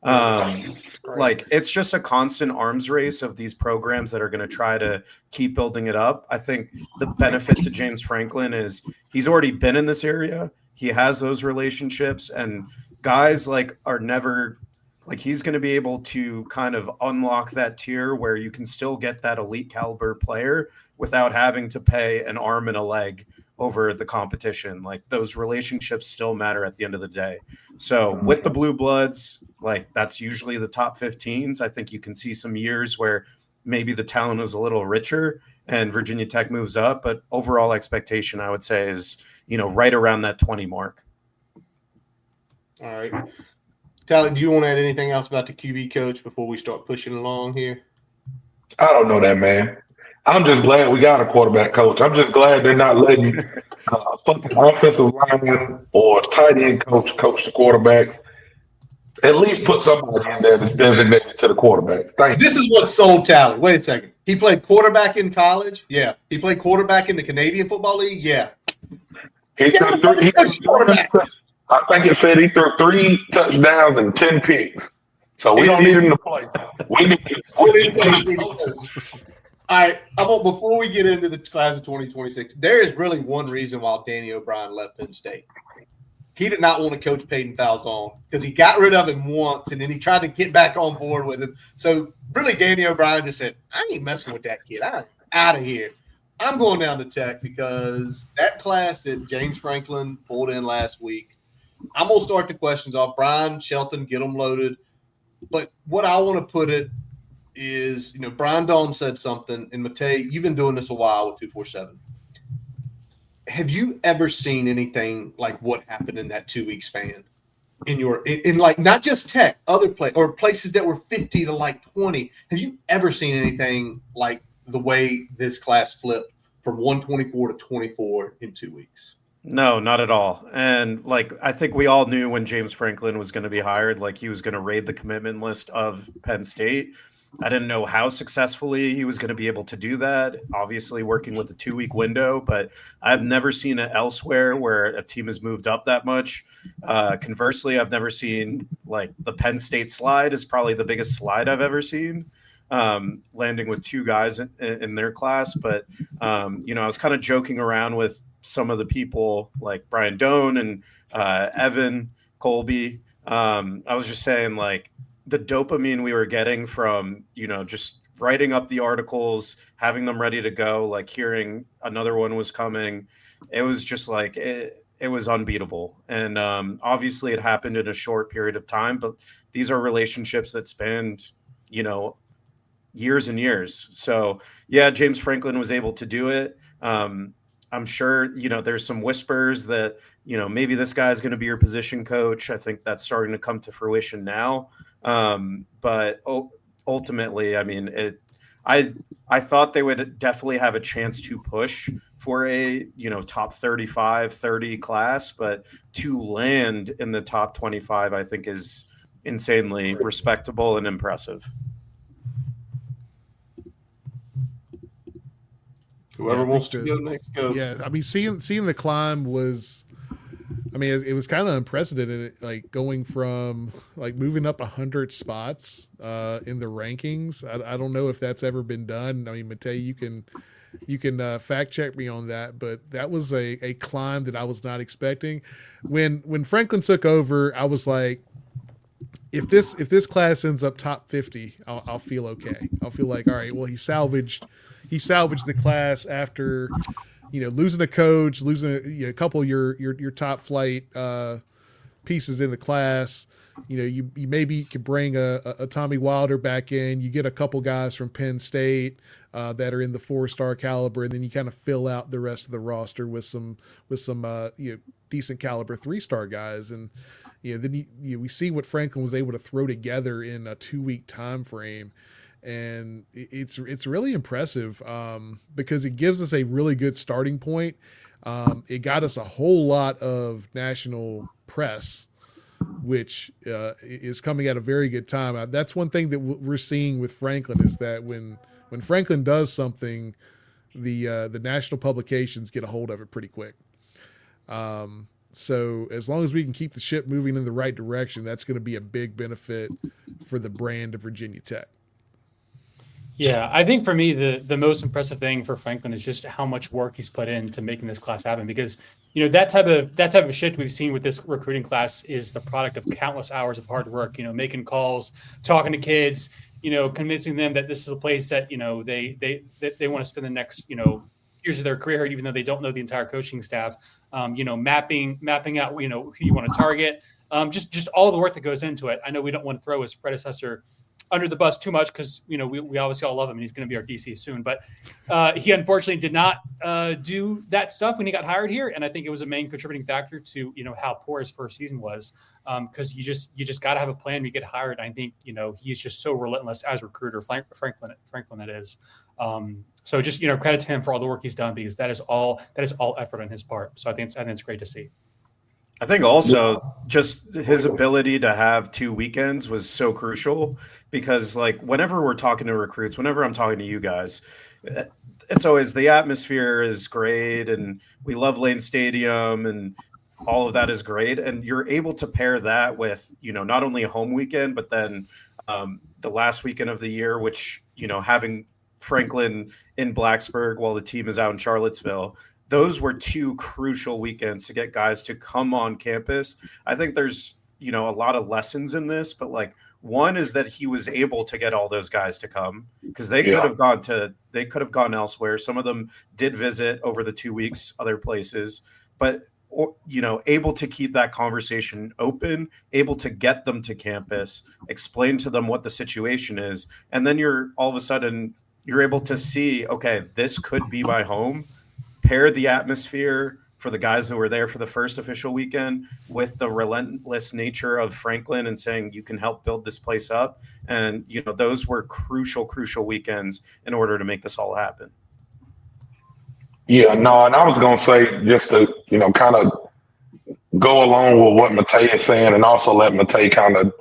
Like, it's just a constant arms race of these programs that are going to try to keep building it up. I think the benefit to James Franklin is he's already been in this area. He has those relationships, and guys are never, like, he's going to be able to kind of unlock that tier where you can still get that elite caliber player without having to pay an arm and a leg over the competition. Like, those relationships still matter at the end of the day. So with the blue bloods, like, that's usually the top 15s. I think you can see some years where maybe the talent is a little richer and Virginia Tech moves up, but overall expectation, I would say, is, right around that 20 mark. All right. Tyler, do you want to add anything else about the QB coach before we start pushing along here? I don't know that, man. I'm just glad we got a quarterback coach. I'm just glad they're not letting fucking offensive lineman or tight end coach the quarterbacks. At least put somebody in there that's designated to the quarterbacks. Thank you. This is what sold Tyler. Wait a second. He played quarterback in college? Yeah. He played quarterback in the Canadian Football League? Yeah. He threw three. I think it said he threw 3 touchdowns and 10 picks So we don't need him to play. We need All right, before we get into the class of 2026, there is really one reason why Danny O'Brien left Penn State. He did not want to coach Peyton Falzon because he got rid of him once, and then he tried to get back on board with him. So really, Danny O'Brien just said, I ain't messing with that kid. I'm out of here. I'm going down to Tech because that class that James Franklin pulled in last week, I'm going to start the questions off. Brian, Shelton, get them loaded. But what I want to put it is, Brian Dawn said something, and Matej, you've been doing this a while with 247. Have you ever seen anything like what happened in that 2-week span in like not just Tech, other places that were 50 to like 20? Have you ever seen anything like the way this class flipped from 124 to 24 in 2 weeks? No, not at all. And I think we all knew when James Franklin was going to be hired, he was going to raid the commitment list of Penn State. I didn't know how successfully he was going to be able to do that, obviously working with a 2-week window, but I've never seen it elsewhere where a team has moved up that much. Conversely, I've never seen the Penn State slide is probably the biggest slide I've ever seen, landing with 2 guys in their class. But, I was kind of joking around with some of the people like Brian Doan and Evan Colby. I was just saying the dopamine we were getting from, just writing up the articles, having them ready to go, hearing another one was coming. It was just it was unbeatable. And obviously it happened in a short period of time, but these are relationships that spanned, years and years. So yeah, James Franklin was able to do it. I'm sure, there's some whispers that, maybe this guy's going to be your position coach. I think that's starting to come to fruition now. But ultimately, I mean, I thought they would definitely have a chance to push for a, top 35, 30 class, but to land in the top 25, I think is insanely respectable and impressive. Whoever wants to go next, go. Yeah, I mean, seeing the climb was, it was kind of unprecedented. Going from moving up 100 spots in the rankings. I don't know if that's ever been done. I mean, Matej, you can fact check me on that, but that was a climb that I was not expecting. When Franklin took over, I was like, if this class ends up top 50, I'll feel okay. I'll feel like, all right, well, he salvaged the class after, losing a coach, losing a couple of your top flight pieces in the class. You maybe could bring a Tommy Wilder back in. You get a couple guys from Penn State that are in the 4-star caliber, and then you kind of fill out the rest of the roster with some decent caliber 3-star guys. And then we see what Franklin was able to throw together in a 2-week time frame. And it's really impressive because it gives us a really good starting point. It got us a whole lot of national press, which is coming at a very good time. That's one thing that we're seeing with Franklin is that when Franklin does something, the national publications get a hold of it pretty quick. So as long as we can keep the ship moving in the right direction, that's going to be a big benefit for the brand of Virginia Tech. Yeah, I think for me, the most impressive thing for Franklin is just how much work he's put into making this class happen. Because, that type of shift we've seen with this recruiting class is the product of countless hours of hard work, making calls, talking to kids, convincing them that this is a place that, they want to spend the next, years of their career, even though they don't know the entire coaching staff, mapping out, who you want to target, just all the work that goes into it. I know we don't want to throw his predecessor under the bus too much because we obviously all love him and he's going to be our DC soon, but he unfortunately did not do that stuff when he got hired here, and I think it was a main contributing factor to how poor his first season was, because you just got to have a plan when you get hired. I think he's just so relentless as a recruiter, Franklin that is. So just credit to him for all the work he's done, because that is all effort on his part. So I think it's great to see. I think also just his ability to have 2 weekends was so crucial, because whenever we're talking to recruits, whenever I'm talking to you guys, it's always the atmosphere is great and we love Lane Stadium and all of that is great. And you're able to pair that with, not only a home weekend, but then the last weekend of the year, which, having Franklin in Blacksburg while the team is out in Charlottesville, those were two crucial weekends to get guys to come on campus. I think there's, a lot of lessons in this, but like one is that he was able to get all those guys to come because they could have gone elsewhere. Some of them did visit over the 2 weeks, other places, but able to keep that conversation open, able to get them to campus, explain to them what the situation is. And then you're all of a sudden, you're able to see, okay, this could be my home. Pair the atmosphere for the guys that were there for the first official weekend with the relentless nature of Franklin and saying you can help build this place up. And, those were crucial weekends in order to make this all happen. Yeah, no, and I was going to say just to, kind of go along with what Matej is saying and also let Matej kind of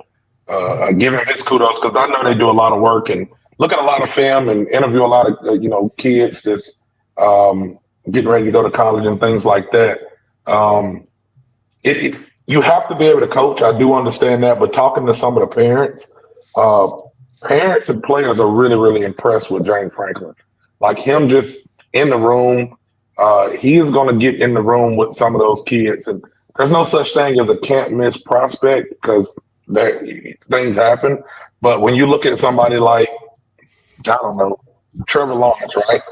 give him his kudos because I know they do a lot of work and look at a lot of film and interview a lot of, kids that's getting ready to go to college and things like that. You have to be able to coach. I do understand that, but talking to some of the parents and players are really, really impressed with James Franklin. Like him just in the room, he is going to get in the room with some of those kids. And there's no such thing as a can't miss prospect because things happen. But when you look at somebody like, I don't know, Trevor Lawrence, right?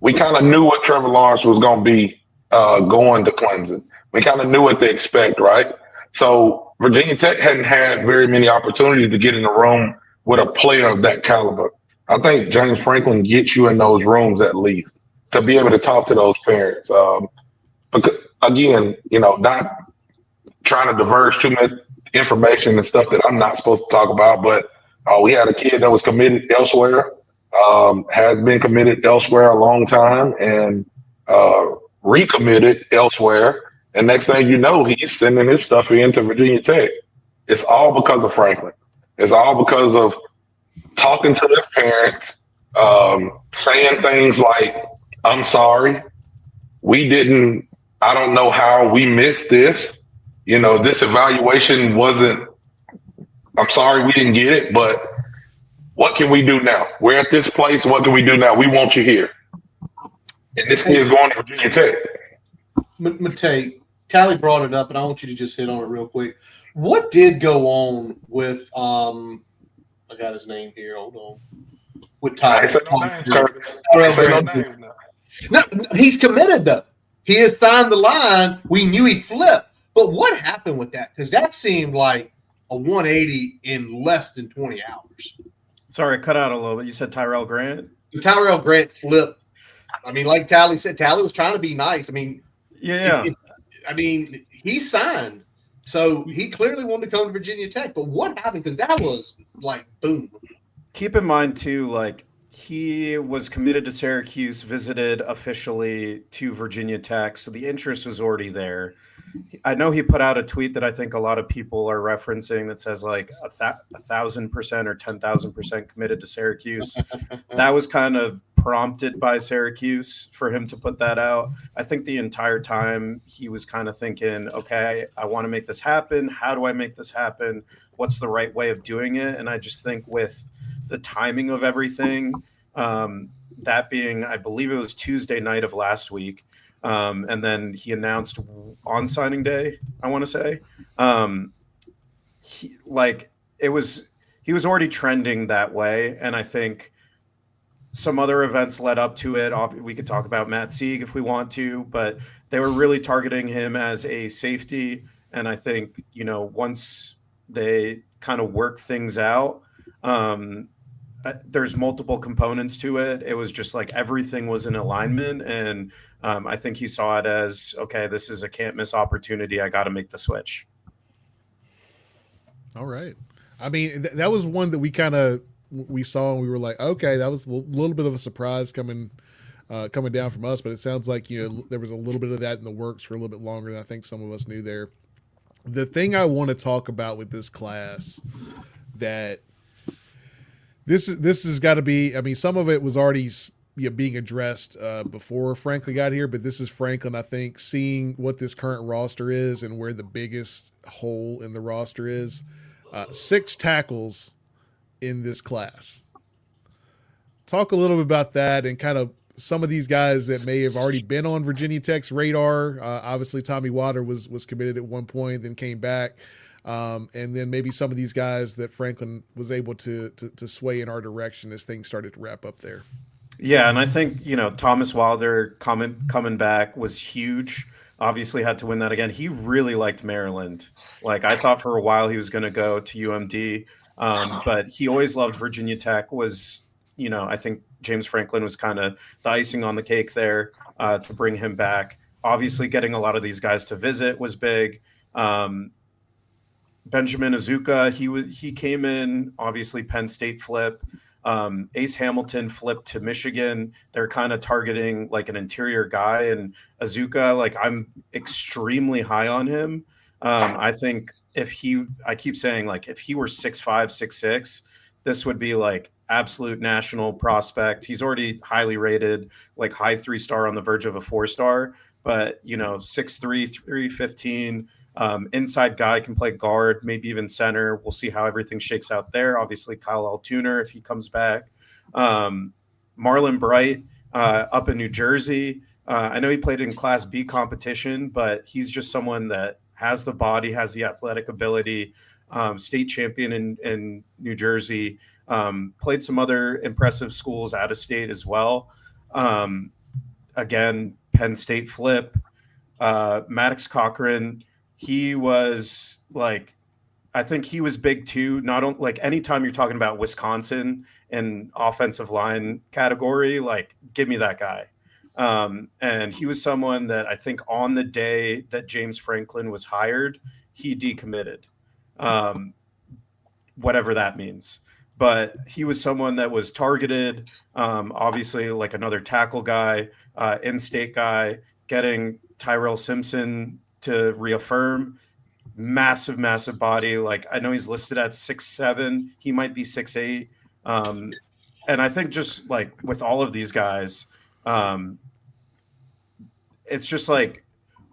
We kind of knew what Trevor Lawrence was going to be going to Clemson. We kind of knew what to expect, right? So Virginia Tech hadn't had very many opportunities to get in the room with a player of that caliber. I think James Franklin gets you in those rooms at least to be able to talk to those parents. Because, again, not trying to diverge too much information and stuff that I'm not supposed to talk about, but we had a kid that was committed elsewhere. Has been committed elsewhere a long time and recommitted elsewhere. And next thing you know, he's sending his stuff into Virginia Tech. It's all because of Franklin. It's all because of talking to his parents, saying things like, I'm sorry, I don't know how we missed this. This evaluation I'm sorry we didn't get it, but what can we do now? We're at this place. What can we do now? We want you here. And this kid is going to Virginia Tech. Matej, Tally brought it up, and I want you to just hit on it real quick. What did go on with I got his name here. Hold on. With Ty. No, he's committed though. He has signed the line. We knew he flipped, but what happened with that? Because that seemed like a 180 in less than 20 hours. Sorry, cut out a little bit. You said Tyrell Grant? Tyrell Grant flipped. I mean, like Tally said, Tally was trying to be nice. I mean, he signed. So he clearly wanted to come to Virginia Tech. But what happened? Because that was like, boom. Keep in mind, too, like he was committed to Syracuse, visited officially to Virginia Tech. So the interest was already there. I know he put out a tweet that I think a lot of people are referencing that says like 1,000% or 10,000% committed to Syracuse. That was kind of prompted by Syracuse for him to put that out. I think the entire time he was kind of thinking, okay, I want to make this happen. How do I make this happen? What's the right way of doing it? And I just think with the timing of everything, that being, I believe it was Tuesday night of last week, and then he announced on signing day, I want to say, he was already trending that way. And I think some other events led up to it. We could talk about Matt Sieg if we want to, but they were really targeting him as a safety. And I think, once they kind of work things out, there's multiple components to it. It was just like everything was in alignment. And I think he saw it as, okay, this is a can't miss opportunity. I got to make the switch. All right. I mean, that was one that we saw and we were like, okay, that was a little bit of a surprise coming down from us, but it sounds like, there was a little bit of that in the works for a little bit longer than I think some of us knew there. The thing I want to talk about with this class that this has got to be, I mean, some of it was already being addressed before Franklin got here, but this is Franklin, I think, seeing what this current roster is and where the biggest hole in the roster is. 6 tackles in this class. Talk a little bit about that and kind of some of these guys that may have already been on Virginia Tech's radar. Obviously, Tommy Water was committed at one point, then came back. And then maybe some of these guys that Franklin was able to sway in our direction as things started to wrap up there. Yeah, and I think, Thomas Wilder coming back was huge. Obviously had to win that again. He really liked Maryland. Like, I thought for a while he was going to go to UMD, but he always loved Virginia Tech. I think James Franklin was kind of the icing on the cake there to bring him back. Obviously, getting a lot of these guys to visit was big. Benjamin Azuka, he came in, obviously Penn State flip. Ace Hamilton flipped to Michigan. They're kind of targeting like an interior guy, and Azuka, like, I'm extremely high on him. I think I keep saying, like, if he were 6'5", 6'6", this would be like absolute national prospect. He's already highly rated, like high 3-star on the verge of a 4-star, but 6'3", 315. Inside guy, can play guard, maybe even center. We'll see how everything shakes out there. Obviously, Kyle Altuner, if he comes back. Marlon Bright up in New Jersey. I know he played in Class B competition, but he's just someone that has the body, has the athletic ability. State champion in New Jersey. Played some other impressive schools out of state as well. Again, Penn State flip. Maddox Cochran, he was like, I think he was big too. Not only, like, anytime you're talking about Wisconsin and offensive line category, like, give me that guy. And he was someone that I think on the day that James Franklin was hired, he decommitted, whatever that means. But he was someone that was targeted, obviously, like another tackle guy, in-state guy, getting Tyrell Simpson to reaffirm. Massive, massive body. Like, I know he's listed at 6'7". He might be 6'8". And I think just like with all of these guys, it's just like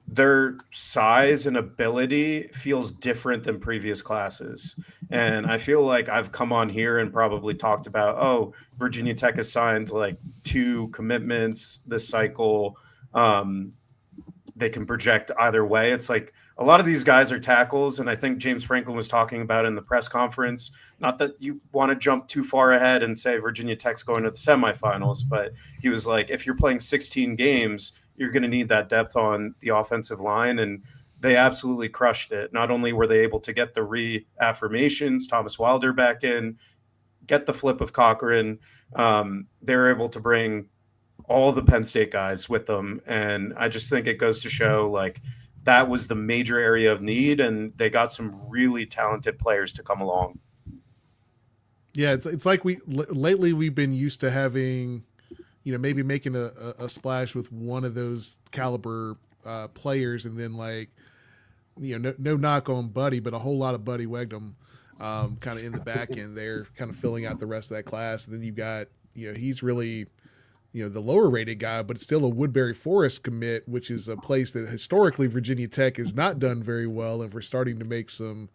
their size and ability feels different than previous classes. And I feel like I've come on here and probably talked about, Virginia Tech has signed like 2 commitments this cycle. They can project either way. It's like a lot of these guys are tackles, and I think James Franklin was talking about in the press conference, not that you want to jump too far ahead and say Virginia Tech's going to the semifinals, but he was like, if you're playing 16 games, you're going to need that depth on the offensive line, and they absolutely crushed it. Not only were they able to get the reaffirmations, Thomas Wilder back in, get the flip of Cochran, they were able to bring all the Penn State guys with them. And I just think it goes to show, like, that was the major area of need, and they got some really talented players to come along. Yeah, it's like lately we've been used to having, maybe making a splash with one of those caliber players, and then like, no knock on Buddy, but a whole lot of Buddy Wegdom kind of in the back end there, kind of filling out the rest of that class. And then you've got, he's really, the lower rated guy, but it's still a Woodbury Forest commit, which is a place that historically Virginia Tech has not done very well, and we're starting to make some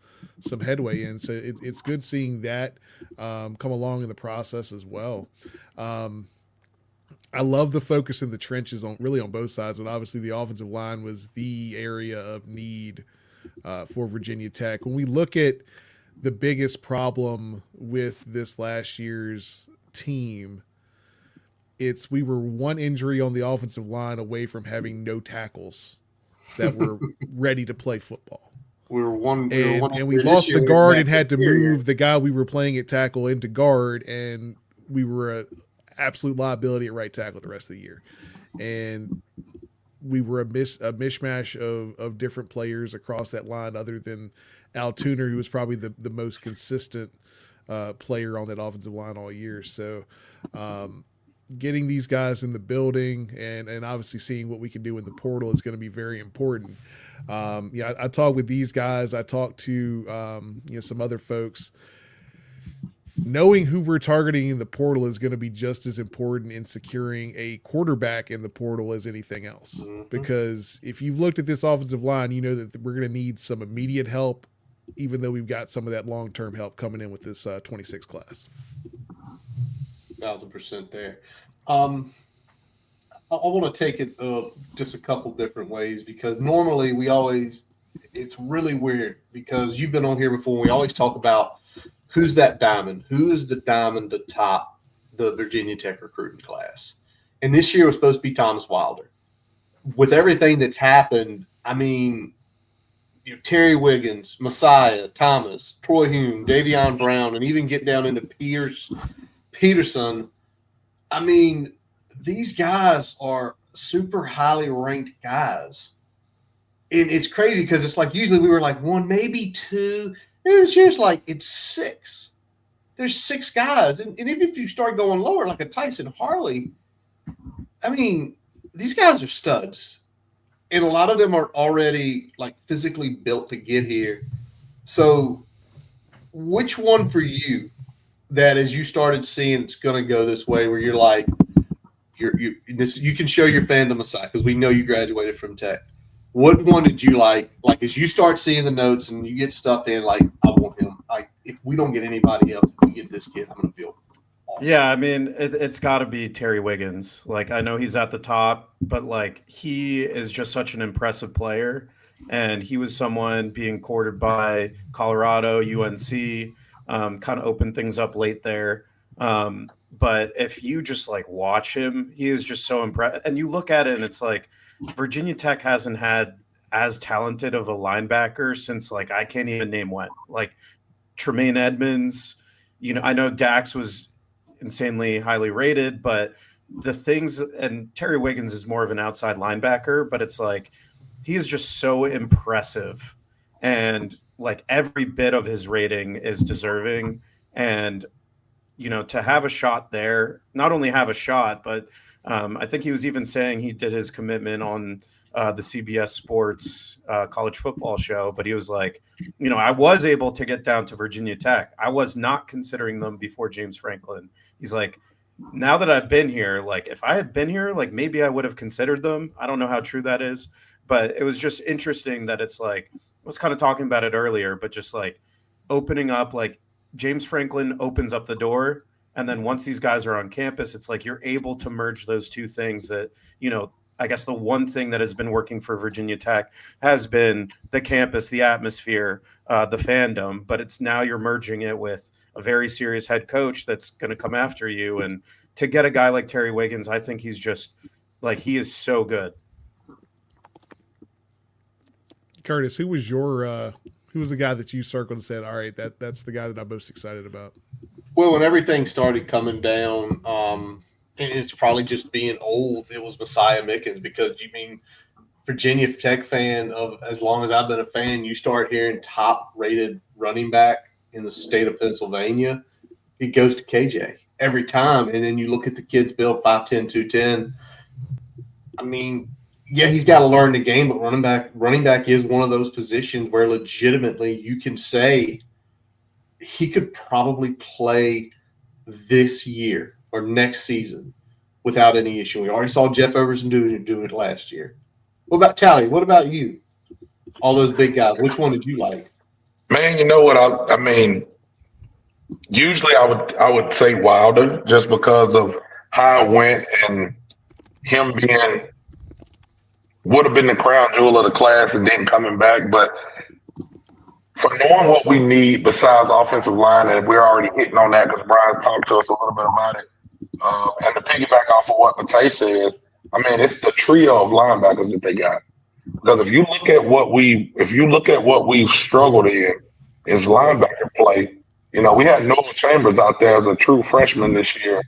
headway in. So it's good seeing that come along in the process as well. I love the focus in the trenches on both sides, but obviously the offensive line was the area of need for Virginia Tech. When we look at the biggest problem with this last year's team, we were one injury on the offensive line away from having no tackles that were ready to play football. We lost the guard and had to move the guy we were playing at tackle into guard, and we were a absolute liability at right tackle the rest of the year. And we were a mishmash of different players across that line, other than Altuner, who was probably the most consistent player on that offensive line all year. So getting these guys in the building and obviously seeing what we can do in the portal is going to be very important. I talked with these guys. I talked to some other folks. Knowing who we're targeting in the portal is going to be just as important in securing a quarterback in the portal as anything else. Mm-hmm. Because if you've looked at this offensive line, you know that we're going to need some immediate help even though we've got some of that long-term help coming in with this 26 class. 1,000% there. I want to take it just a couple different ways, because normally it's really weird because you've been on here before. And we always talk about who's that diamond, who is the diamond to top the Virginia Tech recruiting class. And this year was supposed to be Thomas Wilder. With everything that's happened, I mean, Terry Wiggins, Messiah, Thomas, Troy Hume, Davion Brown, and even get down into Peterson. I mean, these guys are super highly ranked guys. And it's crazy because it's like usually we were like one, maybe two. And this year's like it's six. There's six guys. And even if you start going lower, like a Tyson Harley, I mean, these guys are studs. And a lot of them are already like physically built to get here. So which one for you that as you started seeing it's going to go this way where you're like, you can show your fandom aside because we know you graduated from Tech. What one did you like as you start seeing the notes and you get stuff in, like, I want him. If we don't get anybody else, if we get this kid, I'm going to feel awesome. Yeah, I mean, it's got to be Terry Wiggins. Like, I know he's at the top, but, like, he is just such an impressive player. And he was someone being courted by Colorado, UNC, kind of opened things up late there. But if you just, like, watch him, he is just so impressive. And you look at it, and it's like Virginia Tech hasn't had as talented of a linebacker since, like, I can't even name when. Like, Tremaine Edmonds, I know Dax was insanely highly rated, but the things, and Terry Wiggins is more of an outside linebacker, but it's like he is just so impressive, and like every bit of his rating is deserving. And to have a shot there, not only have a shot, but I think he was even saying he did his commitment on the CBS Sports college football show, but he was like, I was able to get down to Virginia Tech. I was not considering them before James Franklin. He's like, now that I've been here, like if I had been here, like maybe I would have considered them. I don't know how true that is, but it was just interesting that it's like, I was kind of talking about it earlier, but just like opening up, like James Franklin opens up the door. And then once these guys are on campus, it's like you're able to merge those two things that, I guess the one thing that has been working for Virginia Tech has been the campus, the atmosphere, the fandom, but it's now you're merging it with a very serious head coach that's going to come after you. And to get a guy like Terry Wiggins, I think he's just like, he is so good. Curtis, who was the guy that you circled and said, all right, that's the guy that I'm most excited about? Well, when everything started coming down, and it's probably just being old, it was Messiah Mickens, because Virginia Tech fan of as long as I've been a fan, you start hearing top rated running back in the state of Pennsylvania, it goes to KJ every time. And then you look at the kids build 5'10", 210. I mean, yeah, he's got to learn the game, but running back is one of those positions where legitimately you can say he could probably play this year or next season without any issue. We already saw Jeff Overson do it last year. What about Tally? What about you? All those big guys. Which one did you like? Man, you know what? I mean, usually I would say Wilder just because of how it went, and him would have been the crown jewel of the class and then coming back. But for knowing what we need besides offensive line, and we're already hitting on that because Brian's talked to us a little bit about it, and to piggyback off of what Matej says, I mean, it's the trio of linebackers that they got. Because if you look at what we've struggled in is linebacker play. We had Noah Chambers out there as a true freshman this year,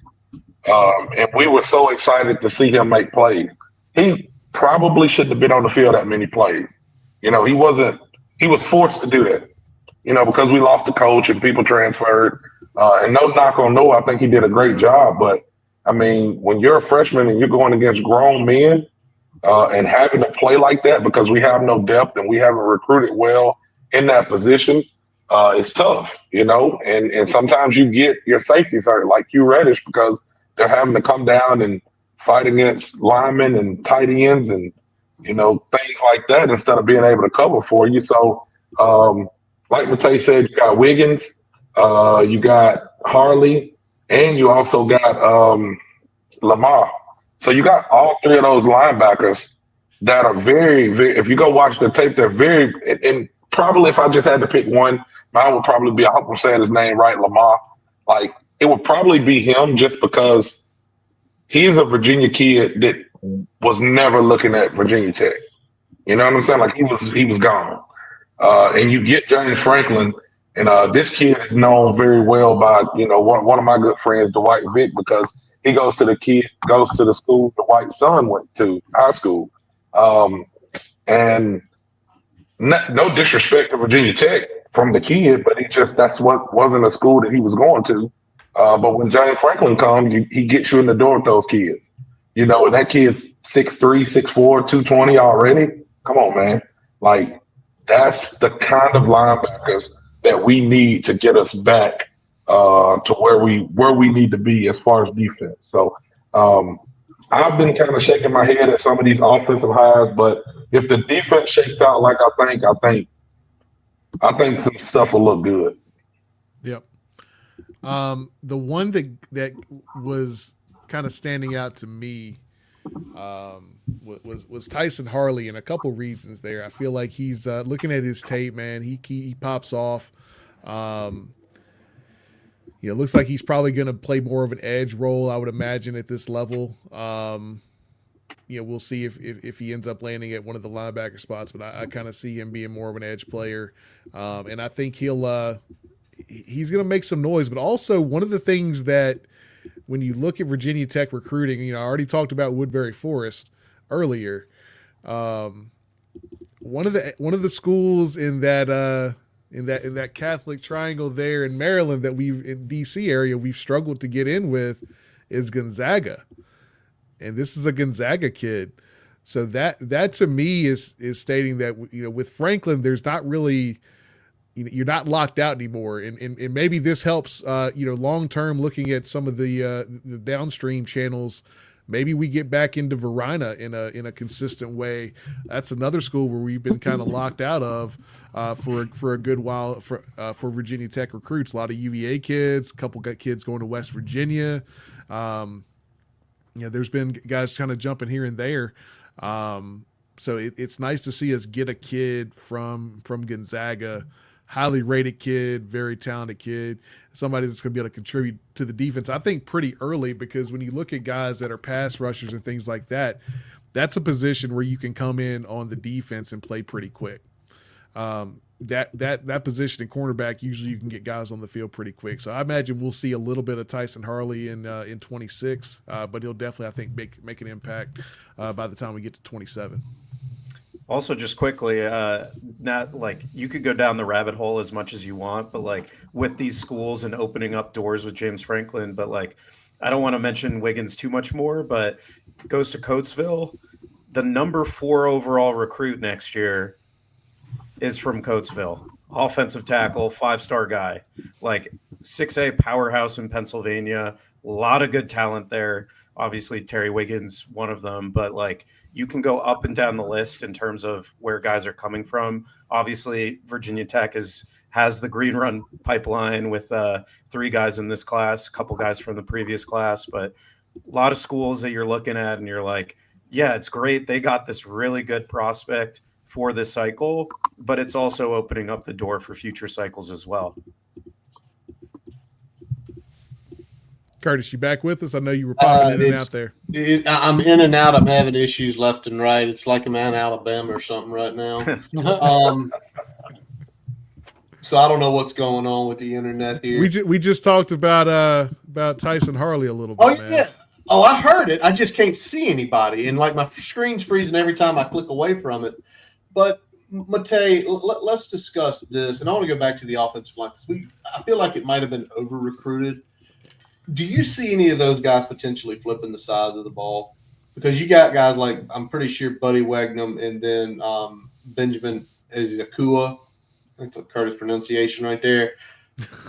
and we were so excited to see him make plays. He probably shouldn't have been on the field that many plays. He wasn't. He was forced to do that, because we lost the coach and people transferred. And no knock on Noah, I think he did a great job. But, I mean, when you're a freshman and you're going against grown men and having to play like that because we have no depth and we haven't recruited well in that position, it's tough, And sometimes you get your safeties hurt, like Hugh Reddish, because they're having to come down and fight against linemen and tight ends and, things like that instead of being able to cover for you. So like Matej said, you got Wiggins, you got Harley, and you also got Lamar. So you got all three of those linebackers that are very, very. If you go watch the tape, they're very. And probably, if I just had to pick one, mine would probably be. I hope I'm saying his name right, Lamar. Like it would probably be him, just because he's a Virginia kid that was never looking at Virginia Tech. You know what I'm saying? Like he was gone. And you get James Franklin, and this kid is known very well by one of my good friends, Dwight Vick, because he goes to the school Dwight's son went to high school. And no disrespect to Virginia Tech from the kid, but that's what wasn't a school that he was going to. But when James Franklin comes, he gets you in the door with those kids. And that kid's 6'3", 6'4", 220 already. Come on, man. Like, that's the kind of linebackers that we need to get us back to where we need to be as far as defense. So I've been kind of shaking my head at some of these offensive hires, but if the defense shakes out like I think some stuff will look good. Yep. The one that was kind of standing out to me was Tyson Harley, and a couple reasons there. I feel like he's looking at his tape, man. He pops off. Looks like he's probably going to play more of an edge role, I would imagine, at this level. We'll see if he ends up landing at one of the linebacker spots, but I kind of see him being more of an edge player, and I think he's going to make some noise. But also, one of the things that when you look at Virginia Tech recruiting, I already talked about Woodbury Forest earlier. One of the schools in that Catholic triangle there in Maryland that in DC area we've struggled to get in with is Gonzaga, and this is a Gonzaga kid. So that to me is stating that with Franklin, there's not really. You're not locked out anymore, and maybe this helps. Long term, looking at some of the downstream channels, maybe we get back into Verina in a consistent way. That's another school where we've been kind of locked out of for a good while for Virginia Tech recruits. A lot of UVA kids, a couple got kids going to West Virginia. There's been guys kind of jumping here and there. So it's nice to see us get a kid from Gonzaga. Highly rated kid, very talented kid, somebody that's going to be able to contribute to the defense, I think, pretty early, because when you look at guys that are pass rushers and things like that, that's a position where you can come in on the defense and play pretty quick. That position in cornerback, usually you can get guys on the field pretty quick. So I imagine we'll see a little bit of Tyson Harley in 26, but he'll definitely, I think, make an impact by the time we get to 27. Also, just quickly, not like you could go down the rabbit hole as much as you want, but like with these schools and opening up doors with James Franklin, but like I don't want to mention Wiggins too much more, but goes to Coatesville. The number 4 overall recruit next year is from Coatesville. Offensive tackle, 5-star guy, like 6A powerhouse in Pennsylvania. A lot of good talent there. Obviously, Terry Wiggins, one of them, but like you can go up and down the list in terms of where guys are coming from. Obviously, Virginia Tech has the green run pipeline with 3 guys in this class, a couple guys from the previous class, but a lot of schools that you're looking at and you're like, yeah, it's great. They got this really good prospect for this cycle, but it's also opening up the door for future cycles as well. Curtis, you back with us? I know you were popping in and out there. I'm in and out. I'm having issues left and right. It's like I'm in Alabama or something right now. So I don't know what's going on with the internet here. We just talked about Tyson Harley a little bit. Oh, yeah. Man. Oh, I heard it. I just can't see anybody, and like my screen's freezing every time I click away from it. But Matej, let's discuss this, and I want to go back to the offensive line because I feel like it might have been over recruited. Do you see any of those guys potentially flipping the size of the ball? Because you got guys like, I'm pretty sure Buddy Wagnum and then Benjamin Ezekua. That's a Curtis pronunciation right there.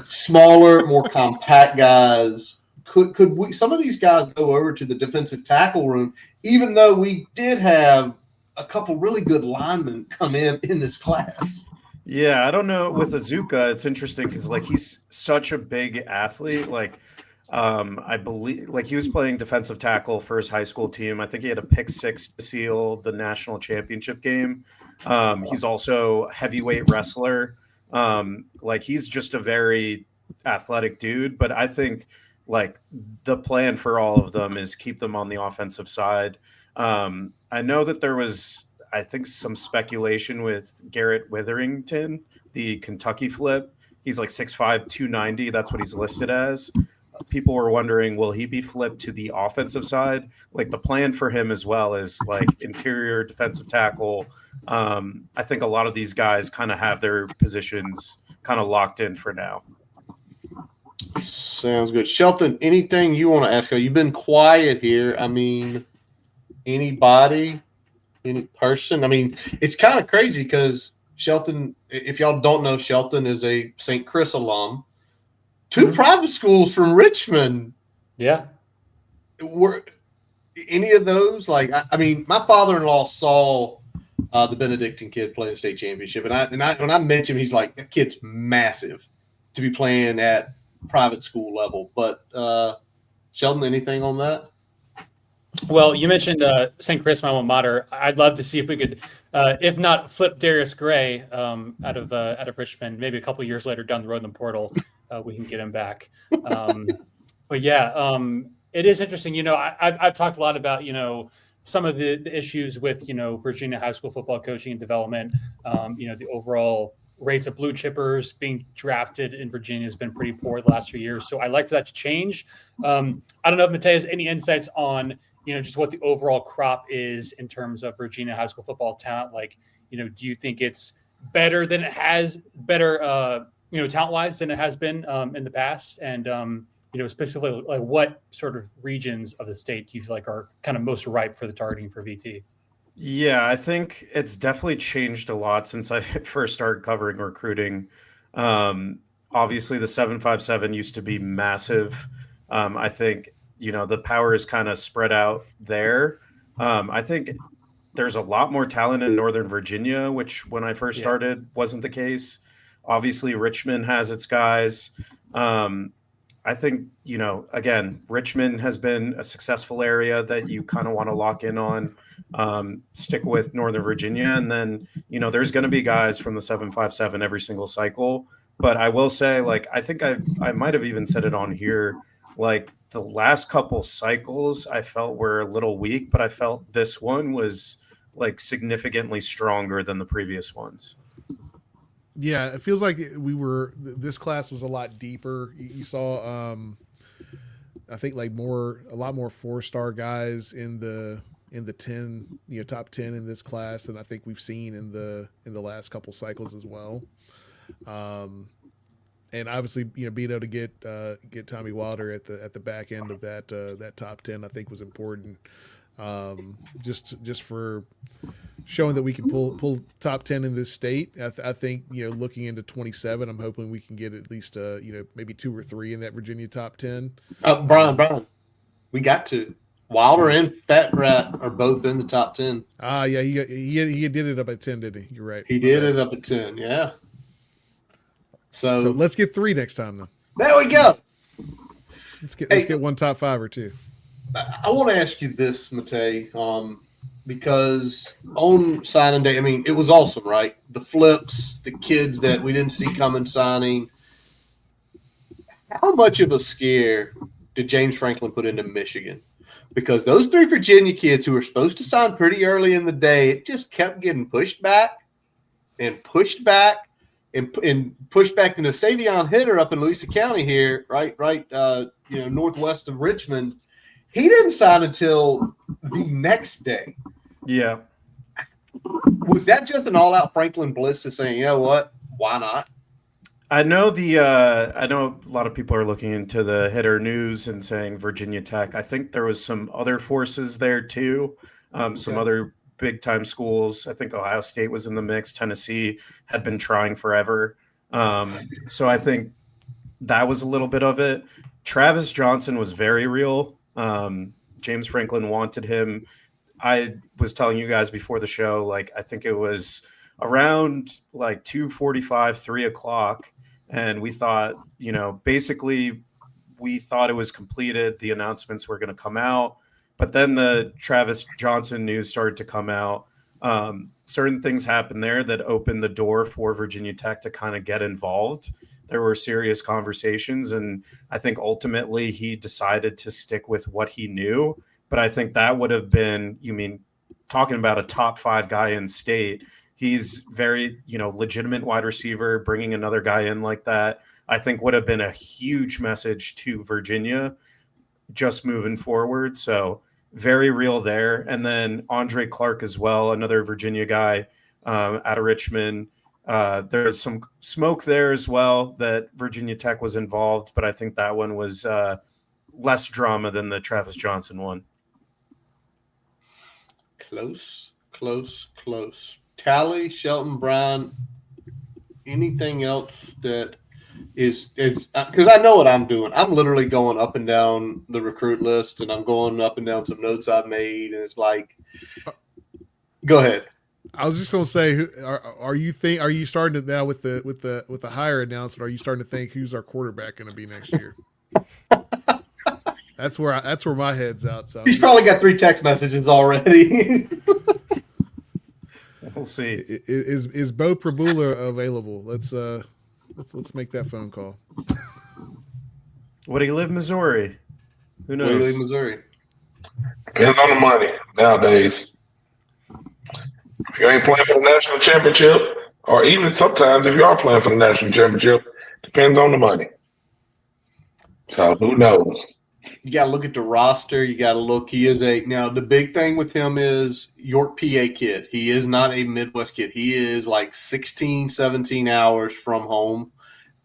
Smaller, more compact guys. Could we, some of these guys go over to the defensive tackle room, even though we did have a couple really good linemen come in this class? Yeah, I don't know. With Azuka, it's interesting because like he's such a big athlete. Like, I believe like he was playing defensive tackle for his high school team. I think he had a pick six to seal the national championship game. He's also a heavyweight wrestler. Like he's just a very athletic dude. But I think like the plan for all of them is keep them on the offensive side. I know that there was I think some speculation with Garrett Witherington, the Kentucky flip. He's like 6'5", 290. That's what he's listed as. People were wondering, will he be flipped to the offensive side? Like the plan for him as well is like interior defensive tackle. I think a lot of these guys kind of have their positions kind of locked in for now. Sounds good. Shelton, anything you want to ask? You've been quiet here. I mean, anybody? Any person? I mean, it's kind of crazy because Shelton, if y'all don't know, Shelton is a St. Chris alum. Two private schools from Richmond. Yeah. Were any of those like? I mean, my father-in-law saw the Benedictine kid play the state championship, and I when I mentioned him, he's like, that kid's massive to be playing at private school level. But Sheldon, anything on that? Well, you mentioned St. Chris, my alma mater. I'd love to see if we could, if not flip Darius Gray out of Richmond, maybe a couple of years later down the road in the portal, we can get him back. But yeah, it is interesting. You know, I've talked a lot about, you know, some of the issues with, you know, Virginia high school football coaching and development. You know, the overall rates of blue chippers being drafted in Virginia has been pretty poor the last few years. So I'd like for that to change. I don't know if Matej has any insights on, you know, just what the overall crop is in terms of Virginia high school football talent. Like, you know, do you think it's better than it has you know, talent wise than it has been in the past? And, you know, specifically like what sort of regions of the state do you feel like are kind of most ripe for the targeting for VT? Yeah, I think it's definitely changed a lot since I first started covering recruiting. Obviously, the 757 used to be massive. I think, you know, the power is kind of spread out there. I think there's a lot more talent in Northern Virginia, which when I first started wasn't the case. Obviously, Richmond has its guys. I think, you know, again, Richmond has been a successful area that you kind of want to lock in on. Stick with Northern Virginia. And then, you know, there's going to be guys from the 757 every single cycle. But I will say, like, I think I might have even said it on here, like the last couple cycles I felt were a little weak, but I felt this one was like significantly stronger than the previous ones. Yeah, it feels like this class was a lot deeper. You saw, I think like a lot more 4-star guys in the 10, you know, top 10 in this class than I think we've seen in the last couple cycles as well. And obviously, you know, being able to get Tommy Wilder at the back end of that top 10, I think was important. Just for showing that we can pull top 10 in this state. I think, you know, looking into 27, I'm hoping we can get at least you know, maybe 2 or 3 in that Virginia top 10. Brian, we got to. Wilder and Fat Rat are both in the top 10. Yeah, he did it up at 10, didn't he? You're right. He did it up at 10, yeah. So let's get 3 next time, though. There we go. Let's get one top 5 or 2. I want to ask you this, Matej, because on signing day, I mean, it was awesome, right? The flips, the kids that we didn't see coming signing. How much of a scare did James Franklin put into Michigan? Because those 3 Virginia kids who were supposed to sign pretty early in the day, it just kept getting pushed back and pushed back and pushed back. And the Savion Hitter up in Louisa County here, right, you know, northwest of Richmond, he didn't sign until the next day. Yeah. Was that just an all-out Franklin Bliss to saying, you know what, why not? I know I know a lot of people are looking into the Hitter News and saying Virginia Tech. I think there was some other forces there too, some other big-time schools. I think Ohio State was in the mix. Tennessee had been trying forever. So I think that was a little bit of it. Travis Johnson was very real. James Franklin wanted him. I was telling you guys before the show, like, I think it was around like 2:45, 3 o'clock. And we thought, basically we thought it was completed. The announcements were going to come out. But then the Travis Johnson news started to come out. Certain things happened there that opened the door for Virginia Tech to kind of get involved. There were serious conversations, and I think ultimately he decided to stick with what he knew. But I think that would have been, talking about a top 5 guy in state. He's very, legitimate wide receiver. Bringing another guy in like that, I think would have been a huge message to Virginia just moving forward. So very real there. And then Andre Clark as well, another Virginia guy out of Richmond. There's some smoke there as well that Virginia Tech was involved, but I think that one was less drama than the Travis Johnson one. Close. Tally, Shelton, Brian, anything else that is because I know what I'm doing. I'm literally going up and down the recruit list, and I'm going up and down some notes I've made, and it's like, go ahead. I was just gonna say, are you starting to now with the hire announcement? Are you starting to think who's our quarterback going to be next year? That's where my head's at. So he's probably got 3 text messages already. We'll see. Is Bo Prabula available? Let's make that phone call. Would he live in Missouri? Who knows? Would he live in Missouri? Depends on the money nowadays. If you ain't playing for the national championship, or even sometimes if you are playing for the national championship, depends on the money. So who knows? You got to look at the roster. You got to look. He is now the big thing with him is York, PA kid. He is not a Midwest kid. He is like 16, 17 hours from home.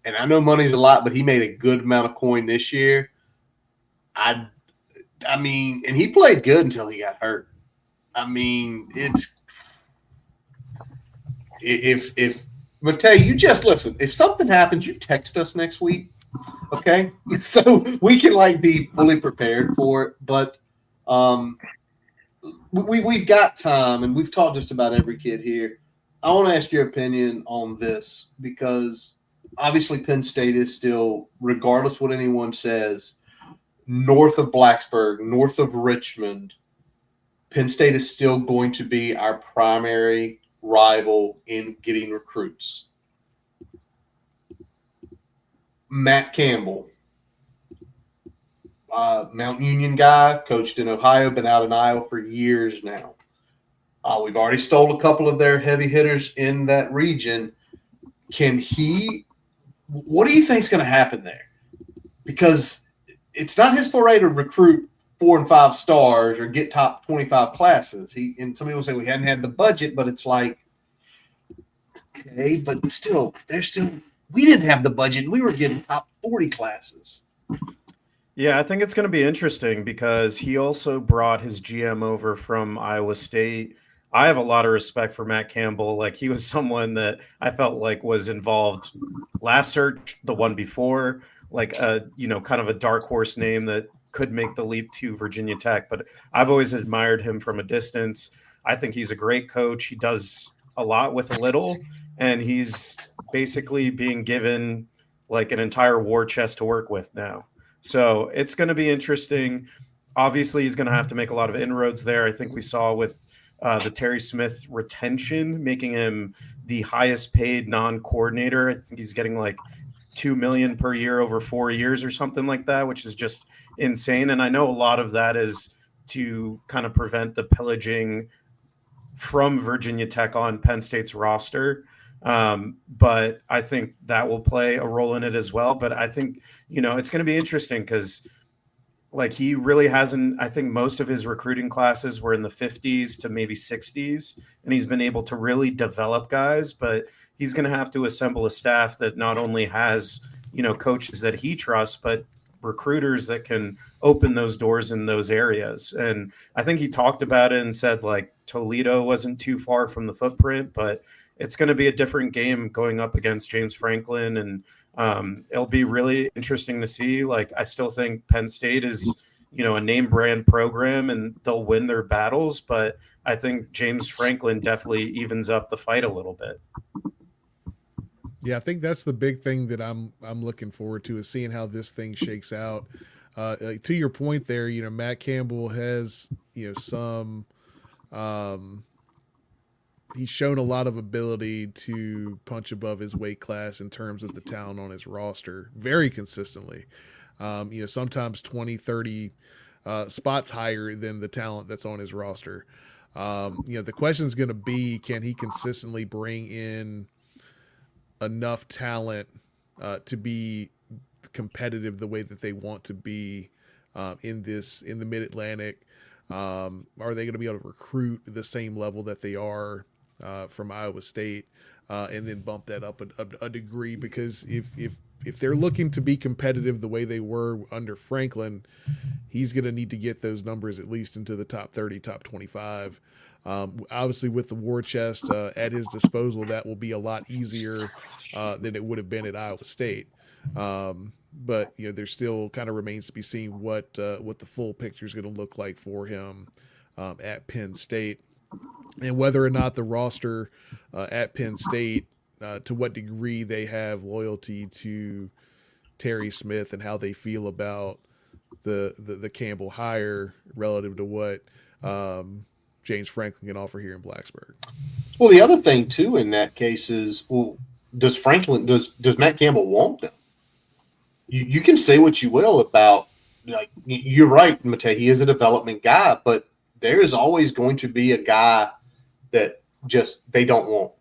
And I know money's a lot, but he made a good amount of coin this year. I mean, and he played good until he got hurt. I mean, if Matej, you just listen. If something happens, you text us next week. Okay, so we can be fully prepared for it, but we've got time, and we've talked just about every kid here. I want to ask your opinion on this because obviously Penn State is still, regardless what anyone says, north of Blacksburg, north of Richmond. Penn State is still going to be our primary rival in getting recruits. Matt Campbell, Mount Union guy, coached in Ohio, been out in Iowa for years now. We've already stole a couple of their heavy hitters in that region. What do you think is going to happen there? Because it's not his foray to recruit 4 and 5 stars or get top 25 classes. And some people say we hadn't had the budget, but it's like, okay, but still, we didn't have the budget, and we were getting top 40 classes. Yeah, I think it's going to be interesting because he also brought his GM over from Iowa State. I have a lot of respect for Matt Campbell. He was someone that I felt like was involved last search, the one before, kind of a dark horse name that could make the leap to Virginia Tech. But I've always admired him from a distance. I think he's a great coach. He does a lot with a little, and he's basically being given an entire war chest to work with now. So it's going to be interesting. Obviously, he's going to have to make a lot of inroads there. I think we saw with the Terry Smith retention, making him the highest paid non-coordinator. I think he's getting $2 million per year over 4 years or something like that, which is just insane. And I know a lot of that is to kind of prevent the pillaging from Virginia Tech on Penn State's roster. But I think that will play a role in it as well. But I think, it's going to be interesting because he really hasn't, I think most of his recruiting classes were in the 50s to maybe 60s, and he's been able to really develop guys, but he's going to have to assemble a staff that not only has, coaches that he trusts, but recruiters that can open those doors in those areas. And I think he talked about it and said Toledo wasn't too far from the footprint, but it's going to be a different game going up against James Franklin. And it'll be really interesting to see. I still think Penn State is, a name brand program and they'll win their battles. But I think James Franklin definitely evens up the fight a little bit. Yeah, I think that's the big thing that I'm looking forward to, is seeing how this thing shakes out. To your point there, Matt Campbell has, some, he's shown a lot of ability to punch above his weight class in terms of the talent on his roster very consistently. Sometimes 20, 30 spots higher than the talent that's on his roster. The question is going to be, can he consistently bring in enough talent to be competitive the way that they want to be in the Mid-Atlantic? Are they going to be able to recruit the same level that they are from Iowa State, and then bump that up a degree? Because if they're looking to be competitive the way they were under Franklin, he's going to need to get those numbers at least into the top 30, top 25. Obviously, with the war chest at his disposal, that will be a lot easier than it would have been at Iowa State. But there still kind of remains to be seen what the full picture is going to look like for him at Penn State, and whether or not the roster at Penn State, to what degree they have loyalty to Terry Smith and how they feel about the Campbell hire relative to what James Franklin can offer here in Blacksburg. Well, the other thing too in that case is, does Matt Campbell want them? You can say what you will about, you're right, Matej, he is a development guy, but there is always going to be a guy that just they don't want.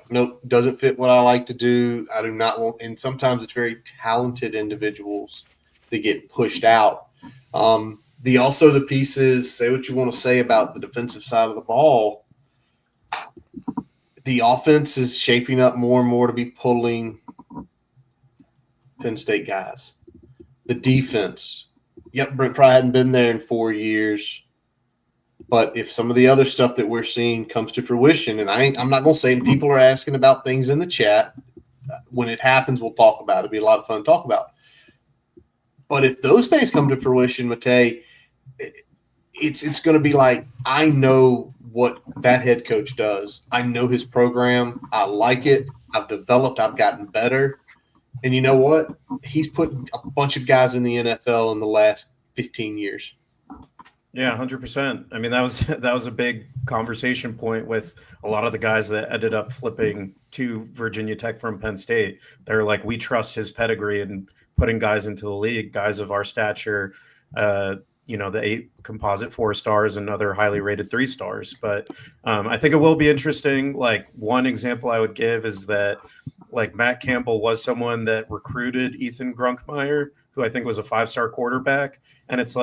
Nope, doesn't fit what I like to do. I do not want, and sometimes it's very talented individuals that get pushed out. The pieces, say what you want to say about the defensive side of the ball. The offense is shaping up more and more to be pulling Penn State guys. The defense, Brent Pry hadn't been there in 4 years. But if some of the other stuff that we're seeing comes to fruition, and I'm not going to say, and people are asking about things in the chat, when it happens, we'll talk about it. It'll be a lot of fun to talk about. But if those things come to fruition, Matej, it's going to be like, I know what that head coach does. I know his program. I like it. I've developed. I've gotten better. And you know what? He's put a bunch of guys in the NFL in the last 15 years. Yeah, 100%. I mean, that was a big conversation point with a lot of the guys that ended up flipping to Virginia Tech from Penn State. They're like, we trust his pedigree and putting guys into the league, guys of our stature, the 8 composite 4 stars and other highly rated 3 stars. But I think it will be interesting. One example I would give is that Matt Campbell was someone that recruited Ethan Grunkmeyer, who I think was a 5-star quarterback. And it's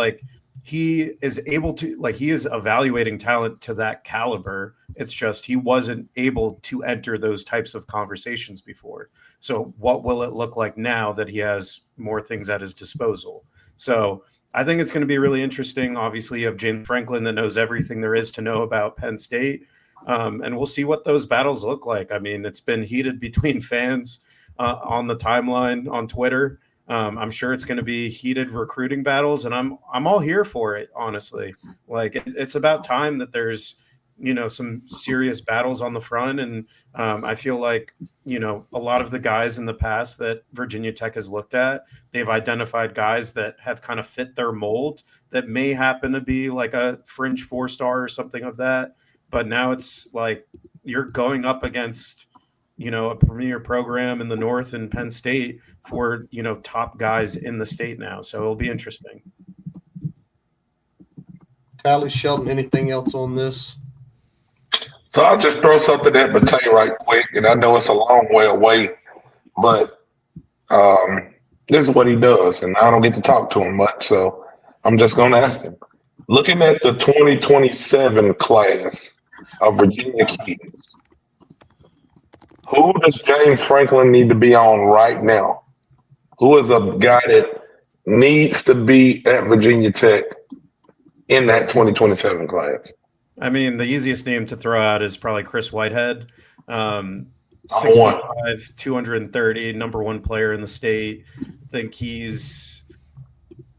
he is able to, he is evaluating talent to that caliber. It's just he wasn't able to enter those types of conversations before. So what will it look like now that he has more things at his disposal? So I think it's going to be really interesting. Obviously, you have James Franklin that knows everything there is to know about Penn State. And we'll see what those battles look like. I mean, it's been heated between fans on the timeline on Twitter. I'm sure it's going to be heated recruiting battles, and I'm all here for it, honestly. It's about time that there's, some serious battles on the front. And I feel like, a lot of the guys in the past that Virginia Tech has looked at, they've identified guys that have kind of fit their mold that may happen to be a fringe 4-star or something of that. But now it's you're going up against, a premier program in the North and Penn State for, top guys in the state now. So it'll be interesting. Tally, Sheldon, anything else on this? So I'll just throw something at Matej right quick, and I know it's a long way away, but this is what he does, and I don't get to talk to him much, so I'm just going to ask him. Looking at the 2027 class of Virginia kids, who does James Franklin need to be on right now? Who is a guy that needs to be at Virginia Tech in that 2027 class? I mean, the easiest name to throw out is probably Chris Whitehead. 6'5", 230, number 1 player in the state. I think he's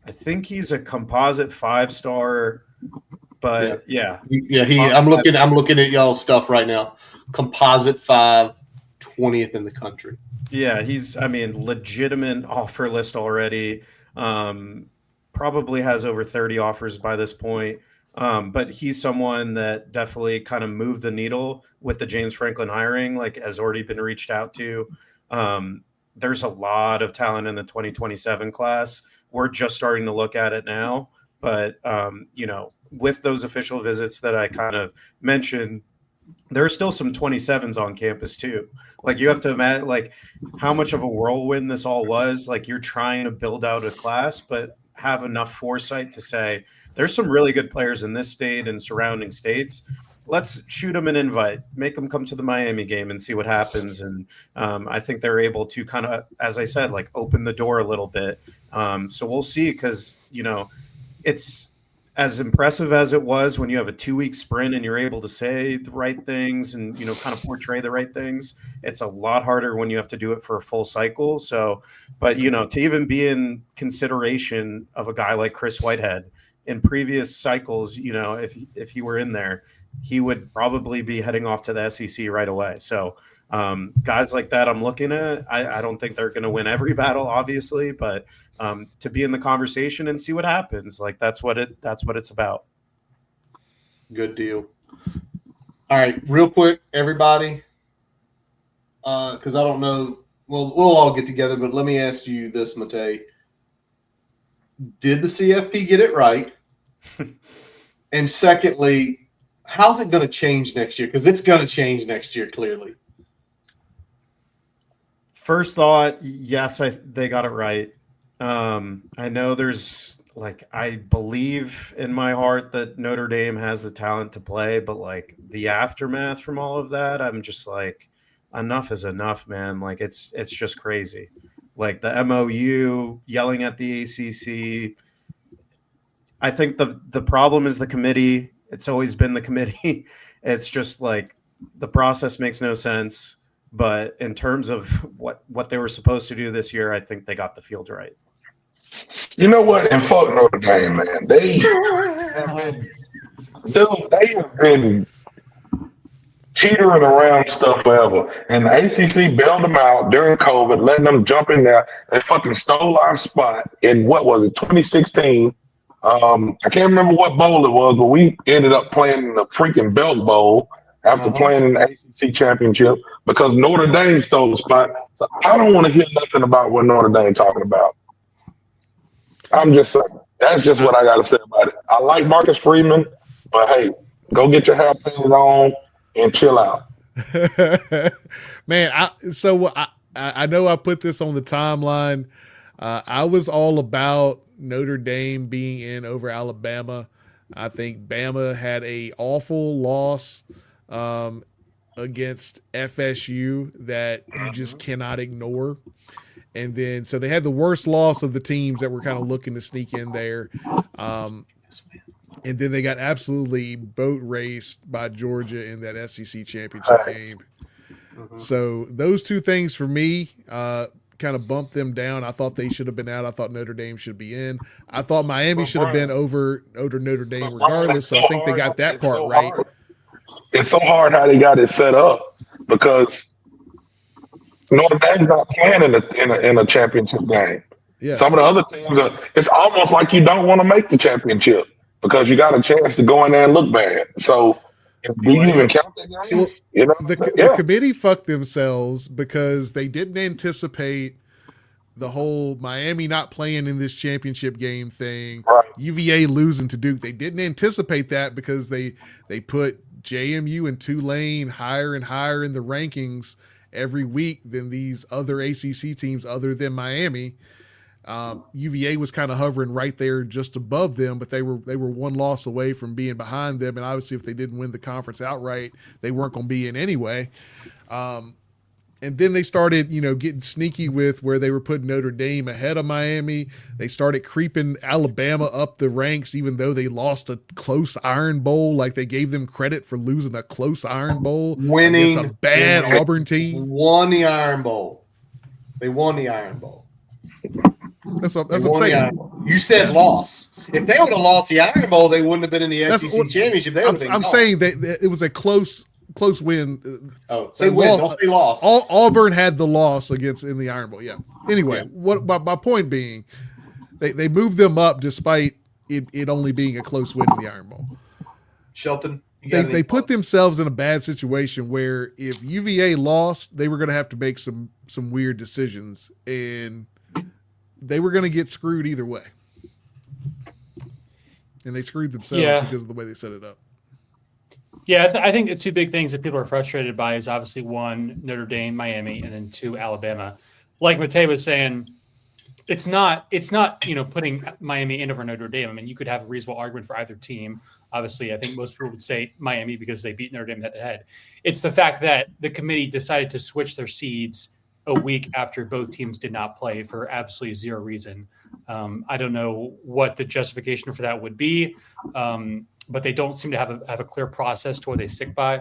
I think he's a composite 5-star, but yeah. I'm looking at y'all's stuff right now. Composite 5, 20th in the country. Yeah, he's, legitimate offer list already. Probably has over 30 offers by this point. But he's someone that definitely kind of moved the needle with the James Franklin hiring, like has already been reached out to. There's a lot of talent in the 2027 class. We're just starting to look at it now. But, with those official visits that I kind of mentioned, there are still some 27s on campus too. Like you have to imagine like how much of a whirlwind this all was. Like you're trying to build out a class, but have enough foresight to say there's some really good players in this state and surrounding states. Let's shoot them an invite, make them come to the Miami game and see what happens. And I think they're able to kind of, as I said, like open the door a little bit. So we'll see because, it's as impressive as it was when you have a 2-week sprint and you're able to say the right things and, kind of portray the right things. It's a lot harder when you have to do it for a full cycle. So, but, to even be in consideration of a guy like Chris Whitehead in previous cycles, if he were in there, he would probably be heading off to the SEC right away. So guys like that I'm looking at, I don't think they're going to win every battle, obviously, but to be in the conversation and see what happens. Like that's what it's about. Good deal. All right, real quick, everybody, because I don't know. Well, we'll all get together, but let me ask you this, Matej. Did the CFP get it right? And secondly, how's it going to change next year? Because it's going to change next year, clearly. First thought, yes, they got it right. I know there's I believe in my heart that Notre Dame has the talent to play, but like the aftermath from all of that, I'm just like, enough is enough, man. Like it's just crazy. Like the MOU yelling at the ACC. I think the problem is the committee. It's always been the committee. It's just like the process makes no sense. But in terms of what they were supposed to do this year, I think they got the field right. You know what? And fuck Notre Dame, man. They have been teetering around stuff forever. And the ACC bailed them out during COVID, letting them jump in there. They fucking stole our spot in, what was it, 2016. I can't remember what bowl it was, but we ended up playing in the freaking Belt Bowl after playing in the ACC championship because Notre Dame stole the spot. So I don't want to hear nothing about what Notre Dame talking about. I'm just saying. That's just what I got to say about it. I like Marcus Freeman, but hey, go get your hair painted on and chill out. Man, I know I put this on the timeline. I was all about Notre Dame being in over Alabama. I think Bama had a awful loss against FSU that you just cannot ignore. And then, so they had the worst loss of the teams that were kind of looking to sneak in there. And then they got absolutely boat raced by Georgia in that SEC championship game. So those two things for me kind of bumped them down. I thought they should have been out. I thought Notre Dame should be in. I thought Miami should have been over Notre Dame regardless. So I think they got that part right. It's so hard how they got it set up because Notre Dame's not playing in a championship game. Yeah. Some of the other teams it's almost like you don't want to make the championship because you got a chance to go in there and look bad. So do you even count that game? Well, the committee fucked themselves because they didn't anticipate the whole Miami not playing in this championship game thing, right. UVA losing to Duke. They didn't anticipate that because they put JMU and Tulane higher and higher in the rankings every week than these other ACC teams other than Miami. UVA was kind of hovering right there just above them, but they were one loss away from being behind them. And obviously if they didn't win the conference outright, they weren't going to be in anyway. And then they started, getting sneaky with where they were putting Notre Dame ahead of Miami. They started creeping Alabama up the ranks, even though they lost a close Iron Bowl. Like they gave them credit for losing a close Iron Bowl. Winning against a bad Auburn team. Won the Iron Bowl. They won the Iron Bowl. That's what They I'm won the saying. Iron Bowl. You said loss. If they would have lost the Iron Bowl, they wouldn't have been in the That's SEC what- championship. They would have been I'm gone. saying that it was a close win. Say win, don't say loss. Auburn had the loss in the Iron Bowl. Yeah. Anyway, Yeah. what my point being, they moved them up despite it only being a close win in the Iron Bowl. Shelton, you got They put themselves in a bad situation where if UVA lost, they were going to have to make some weird decisions, and they were going to get screwed either way. And they screwed themselves because of the way they set it up. Yeah, I think the two big things that people are frustrated by is obviously one, Notre Dame, Miami, and then two, Alabama. Like Matej was saying, it's not putting Miami in over Notre Dame. I mean, you could have a reasonable argument for either team. Obviously, I think most people would say Miami because they beat Notre Dame head to head. It's the fact that the committee decided to switch their seeds a week after both teams did not play for absolutely zero reason. I don't know what the justification for that would be, but they don't seem to have a clear process to where they stick by.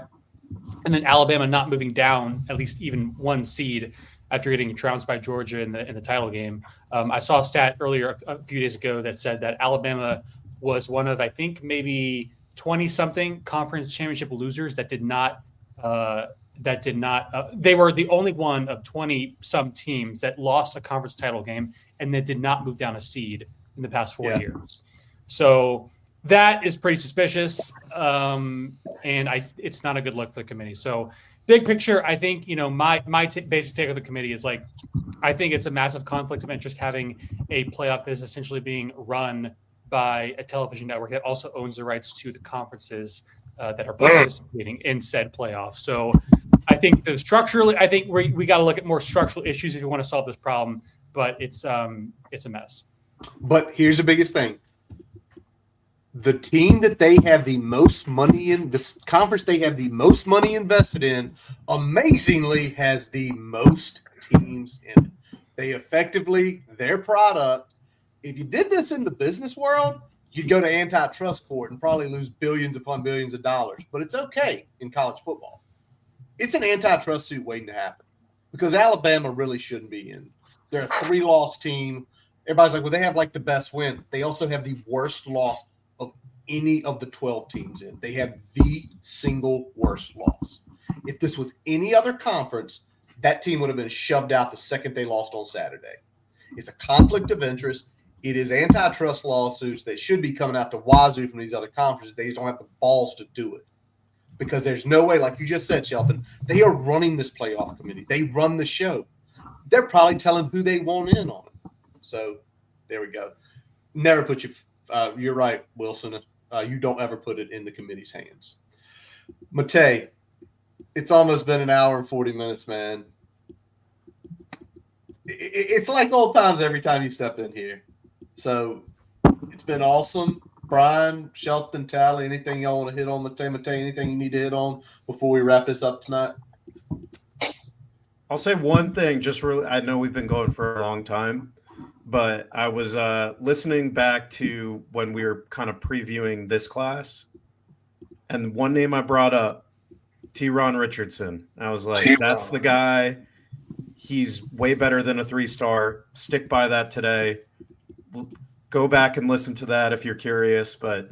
And then Alabama not moving down at least even one seed after getting trounced by Georgia in the title game. I saw a stat earlier a few days ago that said that Alabama was one of, I think, maybe 20-something conference championship losers that did not they were the only one of 20-some teams that lost a conference title game and that did not move down a seed in the past 4 years. So that is pretty suspicious, and it's not a good look for the committee. So big picture, I think, my basic take of the committee is like, I think it's a massive conflict of interest having a playoff that is essentially being run by a television network that also owns the rights to the conferences that are participating in said playoff. So I think I think we got to look at more structural issues if you want to solve this problem, but it's a mess. But here's the biggest thing. The team that they have the most money in, the conference they have the most money invested in, amazingly has the most teams in it. They effectively, their product, if you did this in the business world, you'd go to antitrust court and probably lose billions upon billions of dollars. But it's okay in college football. It's an antitrust suit waiting to happen because Alabama really shouldn't be in. They're a 3-loss team. Everybody's like, well, they have like the best win. They also have the worst loss of any of the 12 teams in. They have the single worst loss. If this was any other conference, that team would have been shoved out the second they lost on Saturday. It's a conflict of interest. It is antitrust lawsuits that should be coming out to wazoo from these other conferences. They just don't have the balls to do it because there's no way, like you just said, Shelton, they are running this playoff committee. They run the show. They're probably telling who they want in on it. So there we go. Never put you're right, Wilson. You don't ever put it in the committee's hands. Matej, it's almost been an hour and 40 minutes, man. It's like old times every time you step in here. So it's been awesome. Brian, Shelton, Tally, anything y'all want to hit on? Matej, anything you need to hit on before we wrap this up tonight? I'll say one thing, I know we've been going for a long time, but I was listening back to when we were kind of previewing this class, and one name I brought up, T-Ron Richardson. I was like, that's the guy. He's way better than a 3-star. Stick by that today. Go back and listen to that if you're curious, but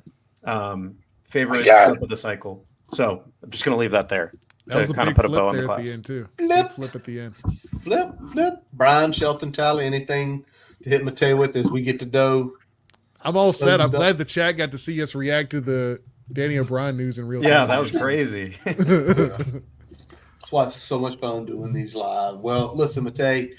favorite flip of the cycle. So I'm just going to leave that there to kind of put a bow on the class. At the end too. Flip at the end. Flip. Brian, Shelton, Tally, anything to hit Matej with as we get to dough? I'm all set. I'm glad the chat got to see us react to the Danny O'Brien news in real time. Yeah, that was crazy. That's why it's so much fun doing these live. Well, listen, Matej,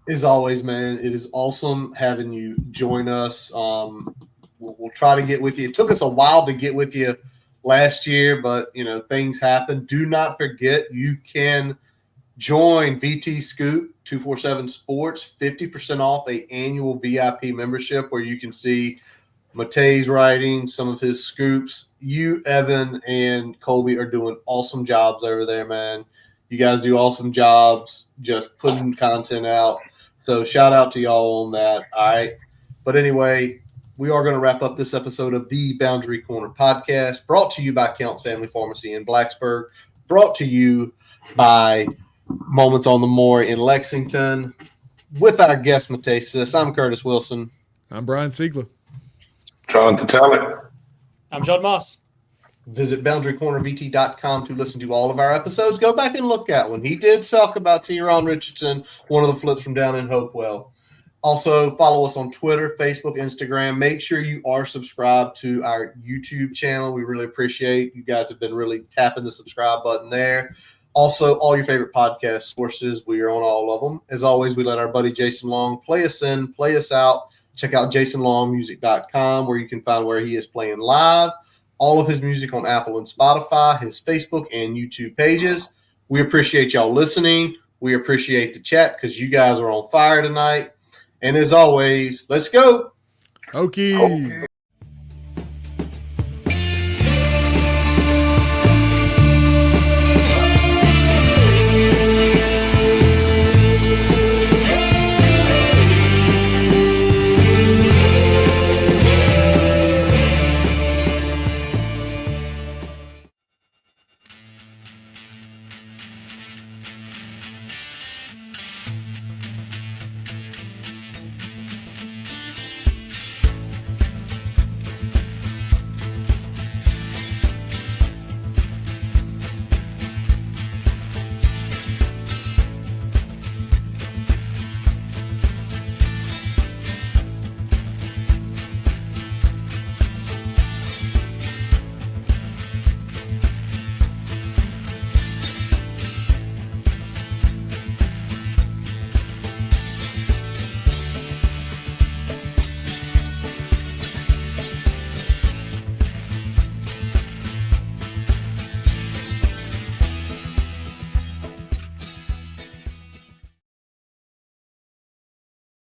as always, man, it is awesome having you join us. We'll try to get with you. It took us a while to get with you last year, but, things happen. Do not forget, you can join VT Scoop 247 Sports, 50% off an annual VIP membership where you can see Matej's writing, some of his scoops. You, Evan, and Colby are doing awesome jobs over there, man. You guys do awesome jobs just putting content out. So shout out to y'all on that. All right. But anyway, we are going to wrap up this episode of the Boundary Corner podcast, brought to you by Counts Family Pharmacy in Blacksburg, brought to you by Moments on the Moor in Lexington. with our guest, Matej Sis. I'm Curtis Wilson. I'm Brian Siegler. Jonathan Talley. I'm Judd Moss. Visit BoundaryCornerVT.com to listen to all of our episodes. Go back and look at one. He did talk about T-Ron Richardson, one of the flips from down in Hopewell. Also, follow us on Twitter, Facebook, Instagram. Make sure you are subscribed to our YouTube channel. We really appreciate you guys have been really tapping the subscribe button there. Also, all your favorite podcast sources. We are on all of them. As always, we let our buddy Jason Long play us in, play us out. Check out jasonlongmusic.com where you can find where he is playing live. All of his music on Apple and Spotify, his Facebook and YouTube pages. We appreciate y'all listening. We appreciate the chat because you guys are on fire tonight. And as always, let's go. Hokies.